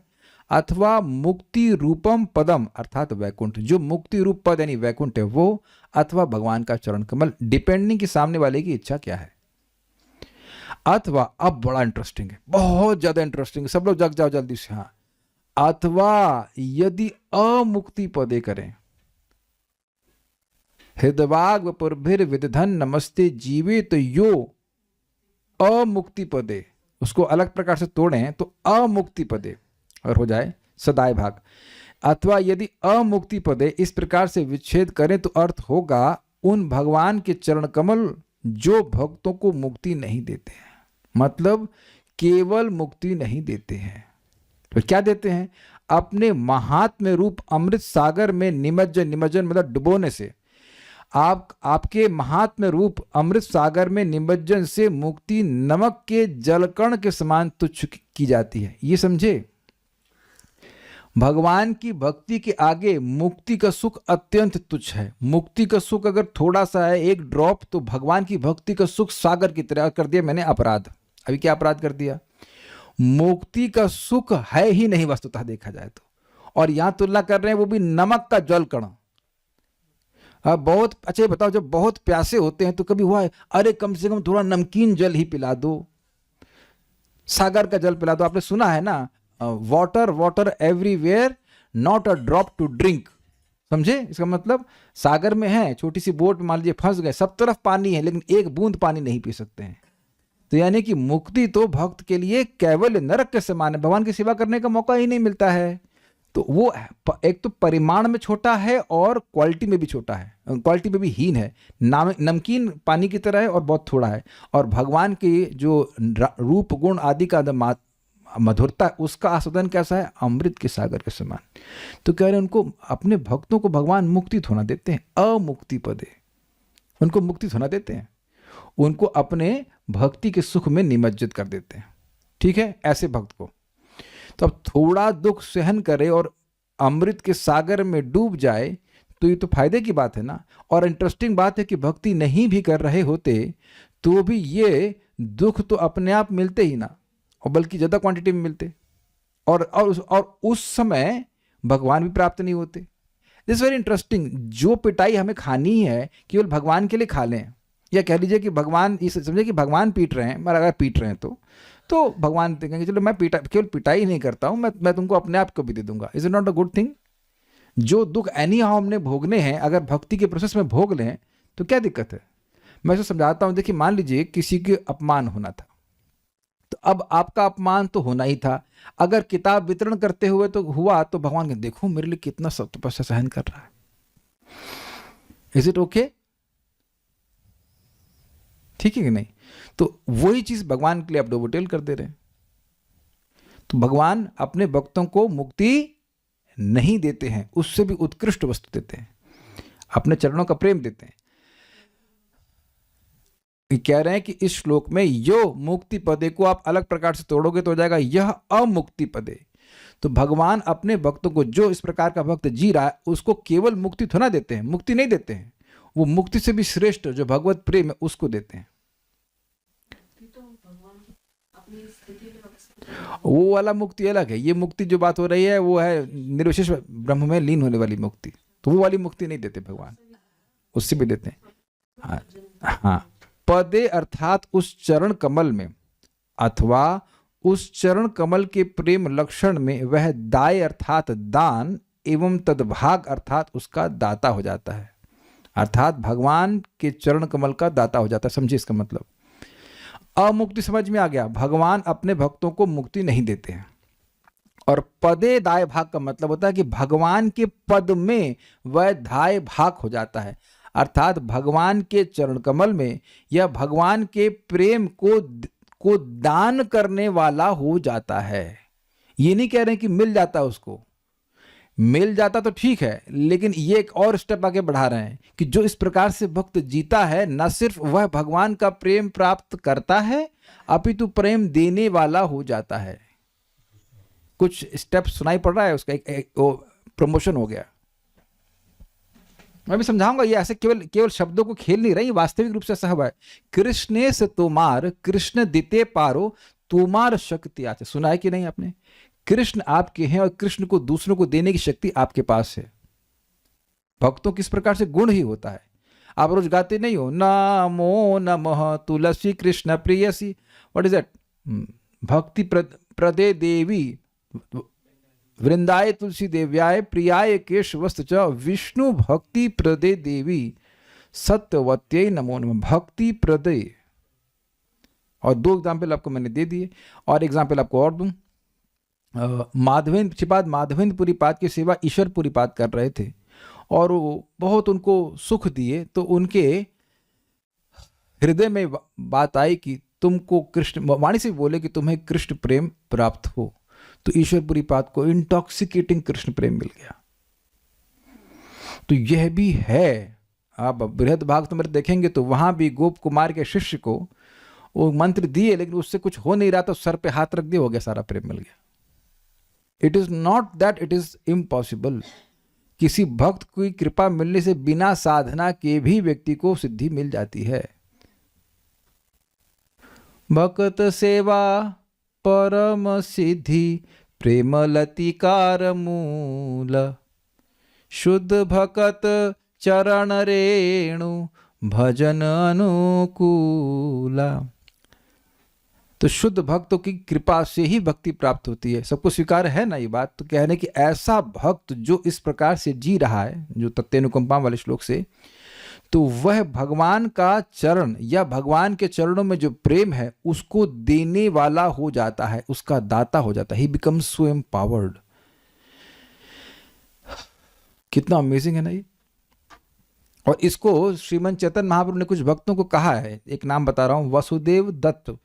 अथवा मुक्ति रूपम पदम अर्थात वैकुंठ, जो मुक्ति रूप पद यानी वैकुंठ है वो, अथवा भगवान का चरण कमल, डिपेंडिंग कि सामने वाले की इच्छा क्या है। अथवा, अब बड़ा इंटरेस्टिंग है, बहुत ज्यादा इंटरेस्टिंग है, सब लोग जग जाओ जल्दी से। हाँ, अथवा यदि अमुक्ति पदे करें, हृदवाग वपुर्भिर विदधन नमस्ते जीवित यो अमुक्ति पदे, उसको अलग प्रकार से तोड़ें तो अमुक्ति पदे और हो जाए सदाय भाग। अथवा यदि अमुक्ति पदे इस प्रकार से विच्छेद करें तो अर्थ होगा उन भगवान के चरण कमल जो भक्तों को मुक्ति नहीं देते हैं, मतलब केवल मुक्ति नहीं देते हैं तो क्या देते हैं? अपने महात्म्य रूप अमृत सागर में निमज्जन मतलब डुबोने से, आपके महात्म्य रूप अमृत सागर में निमज्जन से मुक्ति नमक के जलकण के समान तुच्छ की जाती है। ये समझे? भगवान की भक्ति के आगे मुक्ति का सुख अत्यंत तुच्छ है। मुक्ति का सुख अगर थोड़ा सा है, एक ड्रॉप, तो भगवान की भक्ति का सुख सागर की तरह कर दिया मैंने अपराध। अभी क्या अपराध कर दिया? मुक्ति का सुख है ही नहीं वस्तुतः देखा जाए तो, और यहां तुलना कर रहे हैं वो भी नमक का जल कण। बहुत अच्छा बताओ, जब बहुत प्यासे होते हैं तो कभी हुआ है अरे कम से कम थोड़ा नमकीन जल ही पिला दो, सागर का जल पिला दो? आपने सुना है ना, water everywhere not a drop to drink. समझे इसका मतलब? सागर में है, छोटी सी बोट मान लीजिए फंस गए, सब तरफ पानी है लेकिन एक बूंद पानी नहीं पी सकते हैं। तो यानी कि मुक्ति तो भक्त के लिए केवल नरक के समान है, भगवान की सेवा करने का मौका ही नहीं मिलता है। तो वो एक तो परिमाण में छोटा है और क्वालिटी में भी छोटा है, क्वालिटी में भी हीन है, नमकीन पानी की तरह है और बहुत थोड़ा है। और भगवान के जो रूप गुण आदि का मधुरता, उसका आस्वादन कैसा है? अमृत के सागर के समान। तो कह रहे हैं उनको, अपने भक्तों को भगवान मुक्ति थोड़ा देते हैं, अमुक्ति पदे, उनको मुक्ति थोड़ा देते हैं, उनको अपने भक्ति के सुख में निमज्जित कर देते हैं। ठीक है, ऐसे भक्त को तो अब थोड़ा दुख सहन करे और अमृत के सागर में डूब जाए तो ये तो फायदे की बात है ना। और इंटरेस्टिंग बात है कि भक्ति नहीं भी कर रहे होते तो भी ये दुख तो अपने आप मिलते ही ना, और बल्कि ज़्यादा क्वांटिटी में मिलते, और उस समय भगवान भी प्राप्त नहीं होते। This very interesting. जो पिटाई हमें खानी है केवल भगवान के लिए खा लें, या कह लीजिए कि भगवान, इसे समझे कि भगवान पीट रहे हैं, मगर अगर पीट रहे हैं तो भगवान कहेंगे चलो मैं केवल पिटाई नहीं करता हूं, मैं तुमको अपने आप को भी दे दूंगा। Is it not a good thing? जो दुख एनी हाउ हमने भोगने हैं, अगर भक्ति के प्रोसेस में भोग लें तो क्या दिक्कत है? मैं इसे समझाता हूं। देखिए, मान लीजिए किसी के अपमान होना था, तो अब आपका अपमान तो होना ही था। अगर किताब वितरण करते हुए तो हुआ, तो भगवान के देखो मेरे लिए कितना सब तपस्या सहन कर रहा है। Is it okay? ठीक है कि नहीं? तो वही चीज भगवान के लिए आप डोबोटेल कर दे रहे हैं। तो भगवान अपने भक्तों को मुक्ति नहीं देते हैं, उससे भी उत्कृष्ट वस्तु देते हैं, अपने चरणों का प्रेम देते हैं। कह रहे हैं कि इस श्लोक में यो मुक्ति पदे को आप अलग प्रकार से तोड़ोगे तो हो जाएगा यह अमुक्ति पदे। तो भगवान अपने भक्तों को, जो इस प्रकार का भक्त जी रहा है, उसको केवल मुक्ति थोड़ा देते हैं, मुक्ति नहीं देते हैं, वो मुक्ति से भी श्रेष्ठ जो भगवत प्रेम है उसको देते हैं। वो वाला मुक्ति अलग है। ये मुक्ति जो बात हो रही है वो है निर्विशेष ब्रह्म में लीन होने वाली मुक्ति। तो वो वाली मुक्ति नहीं देते भगवान, उससे भी देते हैं। हाँ, पदे अर्थात उस चरण कमल में, अथवा उस चरण कमल के प्रेम लक्षण में वह दाय अर्थात दान एवं तदभाग अर्थात उसका दाता हो जाता है। अर्थात भगवान के चरण कमल का दाता हो जाता है। समझिए इसका मतलब। अमुक्ति समझ में आ गया। भगवान अपने भक्तों को मुक्ति नहीं देते हैं। और पदे दाय भाग का मतलब होता है कि भगवान के पद में वह दाय भाग हो जाता है, अर्थात भगवान के चरण कमल में यह भगवान के प्रेम को दान करने वाला हो जाता है। ये नहीं कह रहे हैं कि मिल जाता, उसको मिल जाता तो ठीक है, लेकिन ये एक और स्टेप आगे बढ़ा रहे हैं कि जो इस प्रकार से भक्त जीता है, न सिर्फ वह भगवान का प्रेम प्राप्त करता है अपितु प्रेम देने वाला हो जाता है। कुछ स्टेप सुनाई पड़ रहा है उसका, एक प्रमोशन हो गया। मैं भी समझाऊंगा। ये ऐसे केवल शब्दों को खेल नहीं रही, वास्तविक रूप से ऐसा हुआ है। कृष्णे से तुमार कृष्ण दिते पारो तुमार शक्ति आते। सुना है कि नहीं आपने? कृष्ण आपके हैं और कृष्ण को दूसरों को देने की शक्ति आपके पास है। भक्तों किस प्रकार से गुण ही होता है। आप रोज गाते नहीं हो नमो नमः तुलसी कृष्ण प्रियसी, व्हाट इज दैट? भक्ति प्रदे देवी वृंदाय तुलसी देव्याय प्रियाय केशवस्त च विष्णु भक्ति प्रदे देवी सत्यवत्यै नमो नमः। भक्ति प्रदे, और 2 एग्जाम्पल आपको मैंने दे दिए, और एग्जाम्पल आपको और दूं। माधवेंद्र श्रीपाद माधवेंद्रपुरी पाद की सेवा ईश्वरपुरी पाद कर रहे थे और वो बहुत उनको सुख दिए, तो उनके हृदय में बात आई कि तुमको कृष्ण, वाणी से बोले कि तुम्हें कृष्ण प्रेम प्राप्त हो। तो ईश्वरपुरी पाद को इंटॉक्सिकेटिंग कृष्ण प्रेम मिल गया। तो यह भी है। आप बृहद भाग तो मेरे देखेंगे तो वहां भी गोप कुमार के शिष्य को वो मंत्र दिए, लेकिन उससे कुछ हो नहीं रहा, तो सर पे हाथ रख दिया, हो गया, सारा प्रेम मिल गया। It is not that it is impossible. किसी भक्त की कृपा मिलने से बिना साधना के भी व्यक्ति को सिद्धि मिल जाती है। भक्त सेवा परम सिद्धि प्रेम लतिकार मूल शुद्ध भक्त चरण रेणु भजन अनुकूला। तो शुद्ध भक्तों की कृपा से ही भक्ति प्राप्त होती है। सबको स्वीकार है ना ये बात? तो कहने कि ऐसा भक्त जो इस प्रकार से जी रहा है, जो तत्तेनुकंपा वाले श्लोक से, तो वह भगवान का चरण या भगवान के चरणों में जो प्रेम है उसको देने वाला हो जाता है, उसका दाता हो जाता है। ही बिकम्स सो एम्पावर्ड। कितना अमेजिंग है ना ये। और इसको श्रीमन चैतन्य महाप्रभु ने कुछ भक्तों को कहा है। एक नाम बता रहा हूं, वसुदेव दत्त।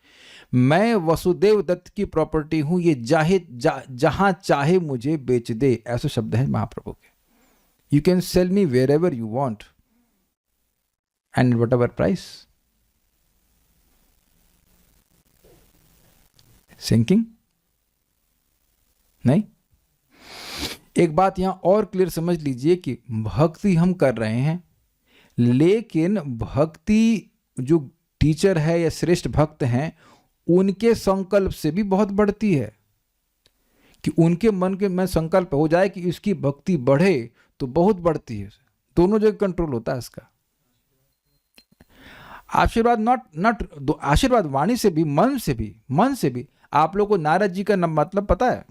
मैं वसुदेव दत्त की प्रॉपर्टी हूं, ये जहां चाहे मुझे बेच दे, ऐसे शब्द हैं महाप्रभु के। You can sell me wherever you want and whatever price. Sinking नहीं? एक बात यहां और क्लियर समझ लीजिए कि भक्ति हम कर रहे हैं, लेकिन भक्ति जो टीचर है या श्रेष्ठ भक्त हैं उनके संकल्प से भी बहुत बढ़ती है। कि उनके मन के में संकल्प हो जाए कि इसकी भक्ति बढ़े तो बहुत बढ़ती है। दोनों जगह कंट्रोल होता है इसका। आशीर्वाद नॉट आशीर्वाद वाणी से भी, मन से भी। आप लोगों को नारद जी का मतलब पता है?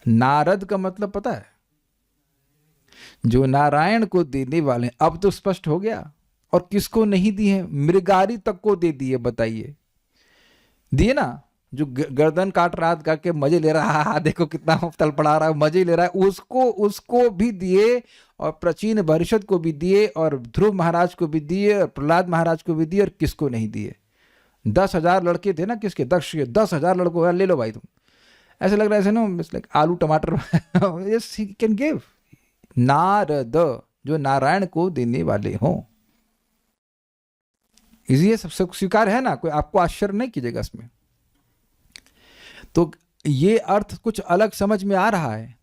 नारद का मतलब पता है? जो नारायण को देने वाले। अब तो स्पष्ट हो गया। और किसको नहीं दी है? मृगारी तक को दे दिए। बताइए, दिए ना? जो गर्दन काट रहा करके मजे ले रहा है, देखो कितना तलपड़ा रहा है, मजे ले रहा है, उसको भी दिए। और प्राचीन परिषद को भी दिए और ध्रुव महाराज को भी दिए और प्रहलाद महाराज को भी दिए और किसको नहीं दिए। 10,000 लड़के थे ना किसके, दक्ष के। 10,000 लड़कों ले लो भाई तुम। ऐसे लग रहा है ऐसे ना, लाइक आलू टमाटर। Yes he can give. Narad जो नारायण को देने वाले हों, ये सब स्वीकार है ना, कोई आपको आश्चर्य नहीं कीजिएगा इसमें। तो ये अर्थ कुछ अलग समझ में आ रहा है।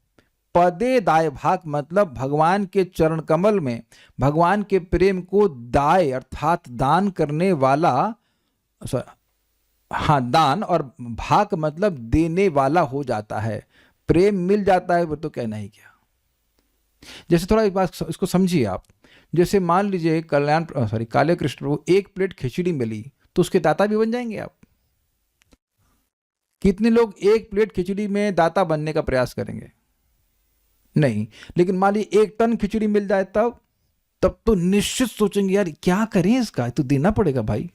पदे दाय भाग मतलब भगवान के चरण कमल में भगवान के प्रेम को दाय अर्थात दान करने वाला, हाँ दान, और भाग मतलब देने वाला हो जाता है। प्रेम मिल जाता है वो तो कहना ही क्या। जैसे थोड़ा एक बात इसको समझिए आप। जैसे मान लीजिए काले कृष्ण को 1 प्लेट खिचड़ी मिली तो उसके दाता भी बन जाएंगे आप। कितने लोग 1 प्लेट खिचड़ी में दाता बनने का प्रयास करेंगे? नहीं। लेकिन मान लीजिए 1 टन खिचड़ी मिल जाए तब तो निश्चित सोचेंगे यार क्या करें इसका, तो देना पड़ेगा भाई।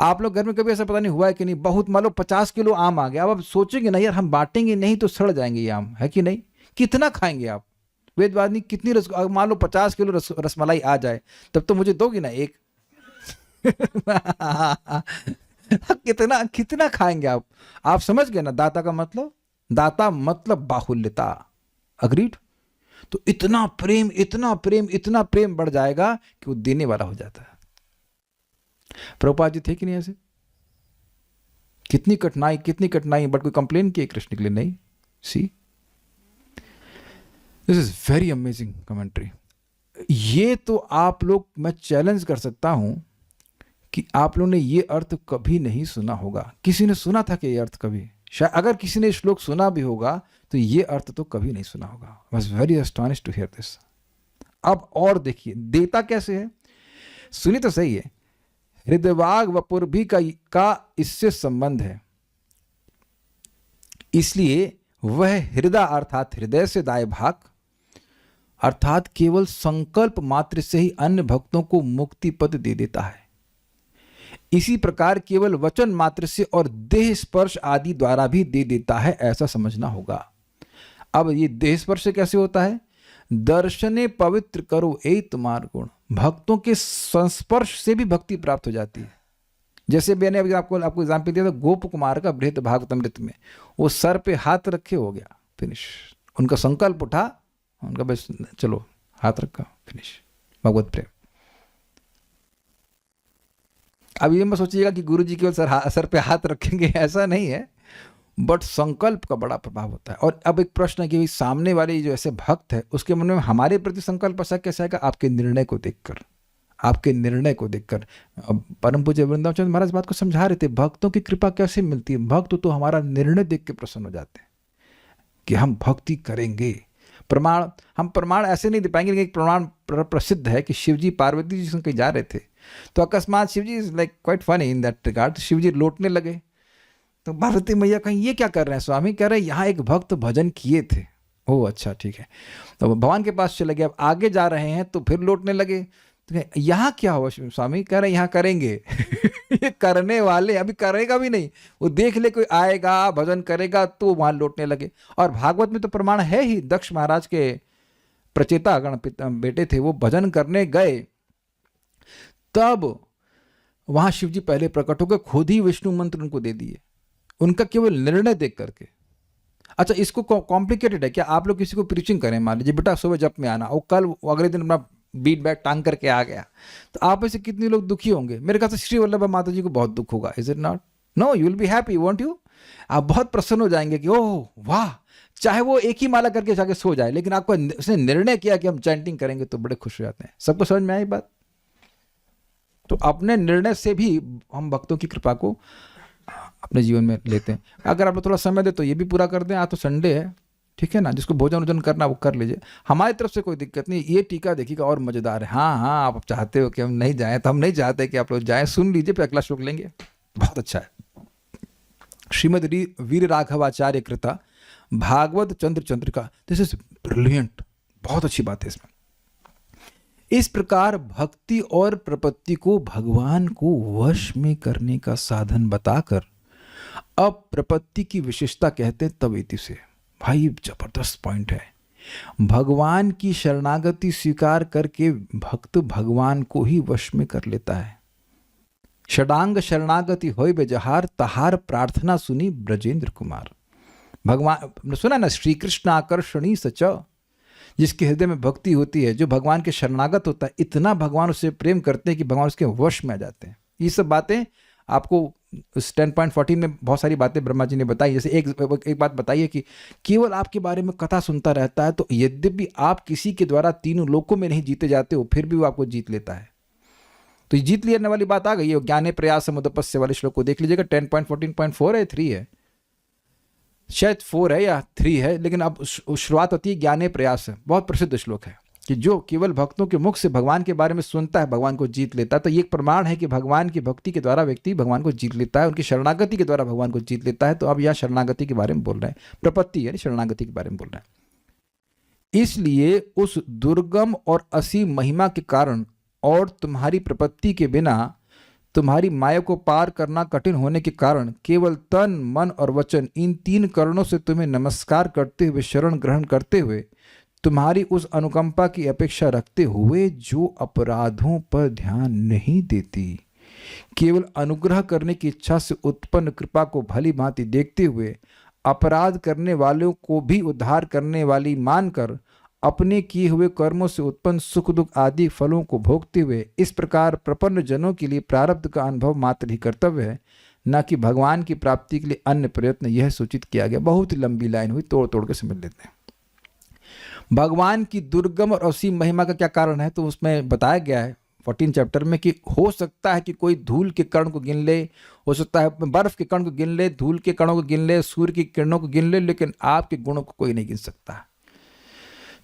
आप लोग घर में कभी ऐसा पता नहीं हुआ है कि नहीं, बहुत मान लो 50 किलो आम आ गया, अब आप सोचेंगे ना यार हम बांटेंगे नहीं तो सड़ जाएंगे ये आम, है कि नहीं? कितना खाएंगे आप? वेदवादी कितनी मान लो 50 किलो रसमलाई आ जाए तब तो मुझे दोगी ना एक। कितना खाएंगे आप? आप समझ गए ना दाता का मतलब? दाता मतलब बाहुल्यता। अग्रीड? तो इतना प्रेम इतना प्रेम इतना प्रेम बढ़ जाएगा कि वो देने वाला हो जाता है। प्रभुपाद जी थे कि नहीं ऐसे? कितनी कठिनाई, बट कोई कंप्लेन किए कृष्ण के लिए? नहीं। See, this is very amazing commentary. ये तो आप लोग, मैं चैलेंज कर सकता हूं कि आप लोगों ने ये अर्थ कभी नहीं सुना होगा। किसी ने सुना था कि ये अर्थ कभी? शायद अगर किसी ने श्लोक सुना भी होगा तो ये अर्थ तो कभी नहीं सुना होगा। I was very astonished to hear this. अब और देखिए देता कैसे है, सुनिए तो सही है। हृदयवाग वपुर भी का इससे संबंध है, इसलिए वह हृदय अर्थात हृदय से दाय भाग अर्थात केवल संकल्प मात्र से ही अन्य भक्तों को मुक्ति पद दे देता है। इसी प्रकार केवल वचन मात्र से और देह स्पर्श आदि द्वारा भी दे देता है, ऐसा समझना होगा। अब ये देह स्पर्श कैसे होता है? दर्शने पवित्र करो ए तुम्हार गुण। भक्तों के संस्पर्श से भी भक्ति प्राप्त हो जाती है। जैसे मैंने अभी आपको एग्जाम्पल दिया था गोप कुमार का बृहद भागवतमृत में, वो सर पे हाथ रखे हो गया, फिनिश। उनका संकल्प उठा, उनका बस चलो हाथ रखा, फिनिश, भगवत प्रेम। अब ये मत सोचिएगा कि गुरु जी केवल सर पे हाथ रखेंगे, ऐसा नहीं है, बट संकल्प का बड़ा प्रभाव होता है। और अब एक प्रश्न है कि सामने वाले जो ऐसे भक्त है उसके मन में हमारे प्रति संकल्प ऐसा कैसे आएगा? आपके निर्णय को देखकर, आपके निर्णय को देखकर। अब परम पूज्य वृंदावन चंद्र महाराज बात को समझा रहे थे, भक्तों की कृपा कैसे मिलती है? भक्त तो हमारा निर्णय देख के प्रसन्न हो जाते हैं कि हम भक्ति करेंगे। प्रमाण, हम प्रमाण ऐसे नहीं दे पाएंगे। एक प्रमाण प्रसिद्ध है कि शिवजी पार्वती जी से कहीं जा रहे थे तो अकस्मात Shivji is like quite funny in that regard, Shivji लौटने लगे तो पार्वती मैया कहीं ये क्या कर रहे हैं स्वामी? कह रहे हैं यहाँ एक भक्त भजन किए थे। ओह अच्छा ठीक है। तो भगवान के पास चले गए, अब आगे जा रहे हैं तो फिर लौटने लगे, तो यहाँ क्या हुआ स्वामी? कह रहे हैं यहाँ करेंगे। ये करने वाले अभी करेगा भी नहीं, वो देख ले कोई आएगा भजन करेगा तो वहां लौटने लगे। और भागवत में तो प्रमाण है ही, दक्ष महाराज के प्रचेता गण बेटे थे, वो भजन करने गए, तब वहां शिवजी पहले प्रकट होकर खुद ही विष्णु मंत्र उनको दे दिए, उनका केवल निर्णय देख करके। अच्छा, इसको कॉम्प्लिकेटेड है क्या? आप लोग किसी को प्रीचिंग करें, मान लीजिए बेटा सुबह जप में आना, और कल अगले दिन अपना बीट बैग टांग करके आ गया, तो आप में से कितने लोग दुखी होंगे? मेरे ख्याल से श्री वल्लभ माता जी को बहुत दुख होगा। Is it not? No, you will be happy, won't you? आप बहुत प्रसन्न हो जाएंगे कि ओह वाह, चाहे वो एक ही माला करके जाके सो जाए, लेकिन आपको उसने निर्णय किया कि हम चैंटिंग करेंगे, तो बड़े खुश हो जाते हैं। सबको समझ में आई बात? तो अपने निर्णय से भी हम भक्तों की कृपा को अपने जीवन में लेते हैं। अगर आप थोड़ा समय दे तो ये भी पूरा कर दें। आज तो संडे है, ठीक है ना, जिसको भोजन वोजन करना वो कर लीजिए, हमारी तरफ से कोई दिक्कत नहीं। ये टीका देखिएगा और मजेदार है। हाँ, आप चाहते हो कि हम नहीं जाएं तो हम नहीं चाहते कि आप लोग जाएं, सुन लीजिए, फिर अगला श्लोक लेंगे, बहुत अच्छा है। श्रीमद वीर राघवाचार्य कृता Bhagavata Chandrika, this is brilliant, बहुत अच्छी बात है इसमें। इस प्रकार भक्ति और प्रपत्ति को भगवान को वश में करने का साधन बताकर अब प्रपत्ति की विशेषता कहते हैं तब इति से। भाई जबरदस्त पॉइंट है। भगवान की शरणागति स्वीकार करके भक्त भगवान को ही वश में कर लेता है। षडांग शरणागति होय बेजहार, तहार प्रार्थना सुनी ब्रजेंद्र कुमार। भगवान सुना ना, श्री कृष्ण आकर्षणी सच, जिसके हृदय में भक्ति होती है, जो भगवान के शरणागत होता है, इतना भगवान उससे प्रेम करते हैं कि भगवान उसके वश में आ जाते हैं। ये सब बातें आपको इस 10.14 में बहुत सारी बातें ब्रह्मा जी ने बताई। जैसे एक बात बताइए कि केवल आपके बारे में कथा सुनता रहता है, तो यद्यपि आप किसी के द्वारा तीनों लोकों में नहीं जीते जाते हो, फिर भी वो आपको जीत लेता है। तो जीत लेने वाली बात आ गई है। ज्ञाने प्रयास समुदपस्य वाले श्लोक को देख लीजिएगा। 10.14.4 है, 3 है, शायद 4 है या 3 है, लेकिन अब शुरुआत होती है ज्ञाने प्रयास है। बहुत प्रसिद्ध श्लोक है कि जो केवल भक्तों के मुख से भगवान के बारे में सुनता है, भगवान को जीत लेता है। तो ये एक प्रमाण है कि भगवान की भक्ति के द्वारा व्यक्ति भगवान को जीत लेता है, उनकी शरणागति के द्वारा भगवान को जीत लेता है। तो अब यहाँ शरणागति के बारे में बोल रहे हैं, प्रपत्ति यानी शरणागति के बारे में बोल रहे हैं। इसलिए उस दुर्गम और असीम महिमा के कारण और तुम्हारी प्रपत्ति के बिना तुम्हारी माया को पार करना कठिन होने के कारण केवल तन, मन और वचन, इन 3 करणों से तुम्हें नमस्कार करते हुए, शरण ग्रहण करते हुए, तुम्हारी उस अनुकंपा की अपेक्षा रखते हुए जो अपराधों पर ध्यान नहीं देती, केवल अनुग्रह करने की इच्छा से उत्पन्न कृपा को भली भांति देखते हुए, अपराध करने वालों को भी उद्धार करने वाली मानकर अपने किए हुए कर्मों से उत्पन्न सुख दुख आदि फलों को भोगते हुए, इस प्रकार प्रपन्न जनों के लिए प्रारब्ध का अनुभव मात्र ही कर्तव्य है, न कि भगवान की प्राप्ति के लिए अन्य प्रयत्न, यह सूचित किया गया। बहुत ही लंबी लाइन हुई, तोड़ तोड़ के समझ लेते हैं। भगवान की दुर्गम और असीम महिमा का क्या कारण है, तो उसमें बताया गया है 14 चैप्टर में कि हो सकता है कि कोई धूल के कण को गिन ले, हो सकता है बर्फ के कण को गिन ले, धूल के कणों को गिन ले, सूर्य की किरणों को गिन ले, लेकिन आपके गुणों को कोई नहीं गिन सकता।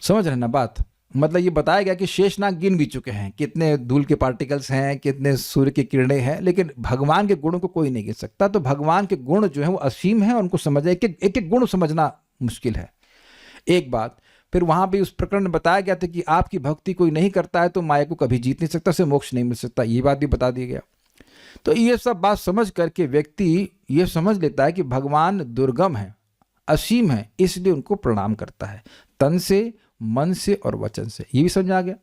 समझ रहे ना बात? मतलब ये बताया गया कि शेषनाग गिन भी चुके हैं कितने धूल के पार्टिकल्स हैं, कितने सूर्य की किरणें हैं, लेकिन भगवान के गुणों को कोई नहीं गिन सकता। तो भगवान के गुण जो है वो असीम है, उनको समझना, एक एक गुण समझना मुश्किल है। एक बात फिर वहां भी उस प्रकरण में बताया गया था कि आपकी भक्ति कोई नहीं करता है तो माया को कभी जीत नहीं सकता, उसे मोक्ष नहीं मिल सकता, ये बात भी बता दिया गया। तो ये सब बात समझ करके व्यक्ति ये समझ लेता है कि भगवान दुर्गम है, असीम है, इसलिए उनको प्रणाम करता है, तन से, मन से और वचन से। ये भी समझ आ गया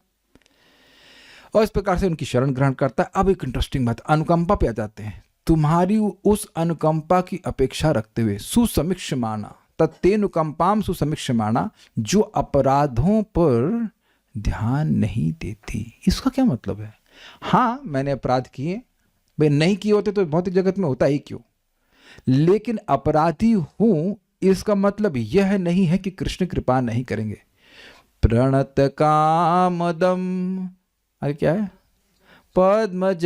और इस प्रकार से उनकी शरण ग्रहण करता है। अब एक इंटरेस्टिंग बात, अनुकंपा पे आ जाते हैं। तुम्हारी उस अनुकंपा की अपेक्षा रखते हुए, सुसमीक्षमाणा तत्तेनुकंपाम सुसमीक्षमाणा, जो अपराधों पर ध्यान नहीं देती। इसका क्या मतलब है? हाँ, मैंने अपराध किए, भाई नहीं किए होते तो भौतिक जगत में होता ही क्यों, लेकिन अपराधी हूं इसका मतलब यह नहीं है कि कृष्ण कृपा नहीं करेंगे। प्रणत कामदम, अरे क्या है, पद्मजार्चितम,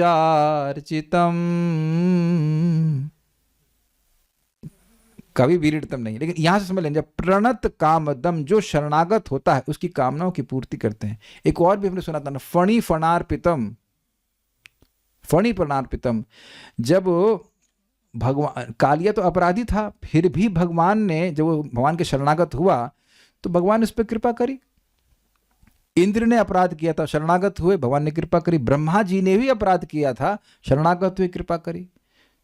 कभी विरतम नहीं, लेकिन यहां से समझ लेंगे, प्रणत कामदम, जो शरणागत होता है उसकी कामनाओं की पूर्ति करते हैं। एक और भी हमने सुना था ना, फणी फणार्पितम, फणी फणार्पितम। जब भगवान, कालिया तो अपराधी था, फिर भी भगवान ने, जब वो भगवान के शरणागत हुआ तो भगवान ने उस पर कृपा करी। इंद्र ने अपराध किया था, शरणागत हुए, भगवान ने कृपा करी। ब्रह्मा जी ने भी अपराध किया था, शरणागत हुए, कृपा करी।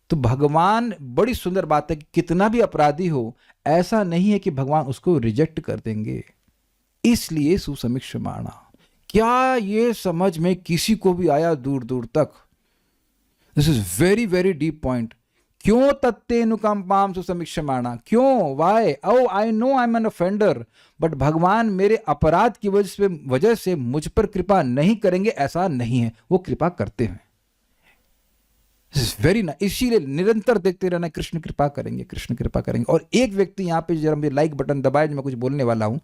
तो भगवान, बड़ी सुंदर बात है कि कितना भी अपराधी हो, ऐसा नहीं है कि भगवान उसको रिजेक्ट कर देंगे। इसलिए सुसमीक्षमाणा, क्या ये समझ में किसी को भी आया दूर दूर तक? This is very very deep point. क्यों तत्तेनुकंपाम सुसमीक्षमाणा, क्यों, why? Oh I know I am an offender, but भगवान मेरे अपराध की वजह से मुझ पर कृपा नहीं करेंगे, ऐसा नहीं है, वो कृपा करते हैं। वेरी ना, इसीलिए निरंतर देखते रहना, कृष्ण कृपा करेंगे, कृष्ण कृपा करेंगे। और एक व्यक्ति यहाँ पे जरा मेरे लाइक बटन दबाए, जो मैं कुछ बोलने वाला हूं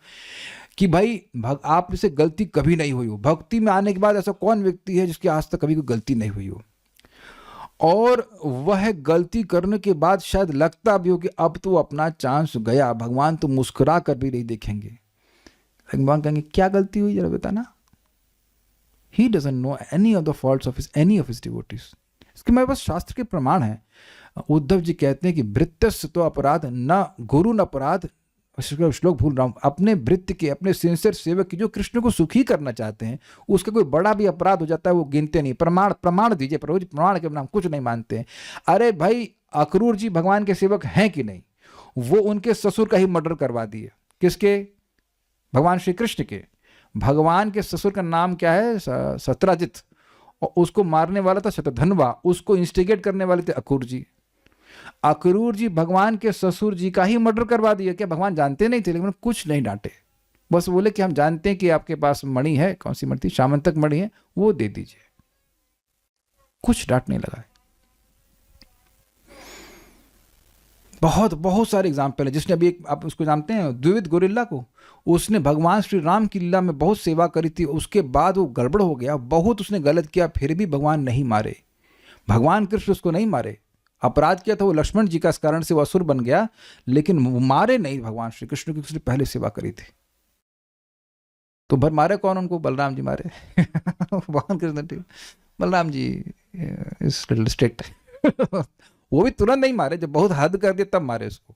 कि भाई आप से गलती कभी नहीं हुई हो। भक्ति में आने के बाद ऐसा कौन व्यक्ति है जिसकी आज तक कभी कोई गलती नहीं हुई हो, और वह गलती करने के बाद शायद लगता भी हो कि अब तो अपना चांस गया, भगवान तो मुस्कुरा कर भी नहीं देखेंगे। भगवान कहेंगे क्या गलती हुई जरा बताना। He doesn't know any of the faults of any of his devotees. इसके मेरे पास शास्त्र के प्रमाण है। उद्धव जी कहते हैं कि वृत्तस्य तो अपराध न गुरु न अपराध, श्लोक भूल रहा हूं, अपने वृत्त के, अपने सिंसियर सेवक की, जो कृष्ण को सुखी करना चाहते हैं, उसका कोई बड़ा भी अपराध हो जाता है वो गिनते नहीं। प्रमाण दीजिए प्रभु जी, प्रमाण के बिना हम कुछ नहीं मानते हैं। अरे भाई, अक्रूर जी भगवान के सेवक हैं कि नहीं? वो उनके ससुर का ही मर्डर करवा दिए। किसके? भगवान श्री कृष्ण के। भगवान के ससुर का नाम क्या है? सत्राजित। और उसको मारने वाला था शतधन्वा, उसको इंस्टिगेट करने वाले थे अक्रूर जी। अक्रूर जी भगवान के ससुर जी का ही मर्डर करवा दिया। क्या भगवान जानते नहीं थे? लेकिन कुछ नहीं डांटे, बस बोले कि हम जानते हैं कि आपके पास मणि है, कौन सी मणि थी? सामंतक मणि है, वो दे दीजिए। कुछ डांट नहीं लगा। बहुत बहुत सारे एग्जाम्पल है। जिसने अभी एक, आप उसको जानते हैं द्विविध गोरिल्ला को, उसने भगवान श्री राम की लीला में बहुत सेवा करी थी, उसके बाद वो गड़बड़ हो गया, बहुत उसने गलत किया, फिर भी भगवान नहीं मारे। भगवान कृष्ण उसको नहीं मारे। अपराध किया था वो लक्ष्मण जी का, इस कारण से वो असुर बन गया, लेकिन मारे नहीं भगवान श्री कृष्ण की, उसने पहले सेवा करी थी। तो भर मारे कौन उनको? बलराम जी मारे। भगवान कृष्ण, बलराम जी इस लिटिल स्ट्रिक्ट। वो भी तुरंत नहीं मारे, जब बहुत हद कर दिया तब मारे उसको।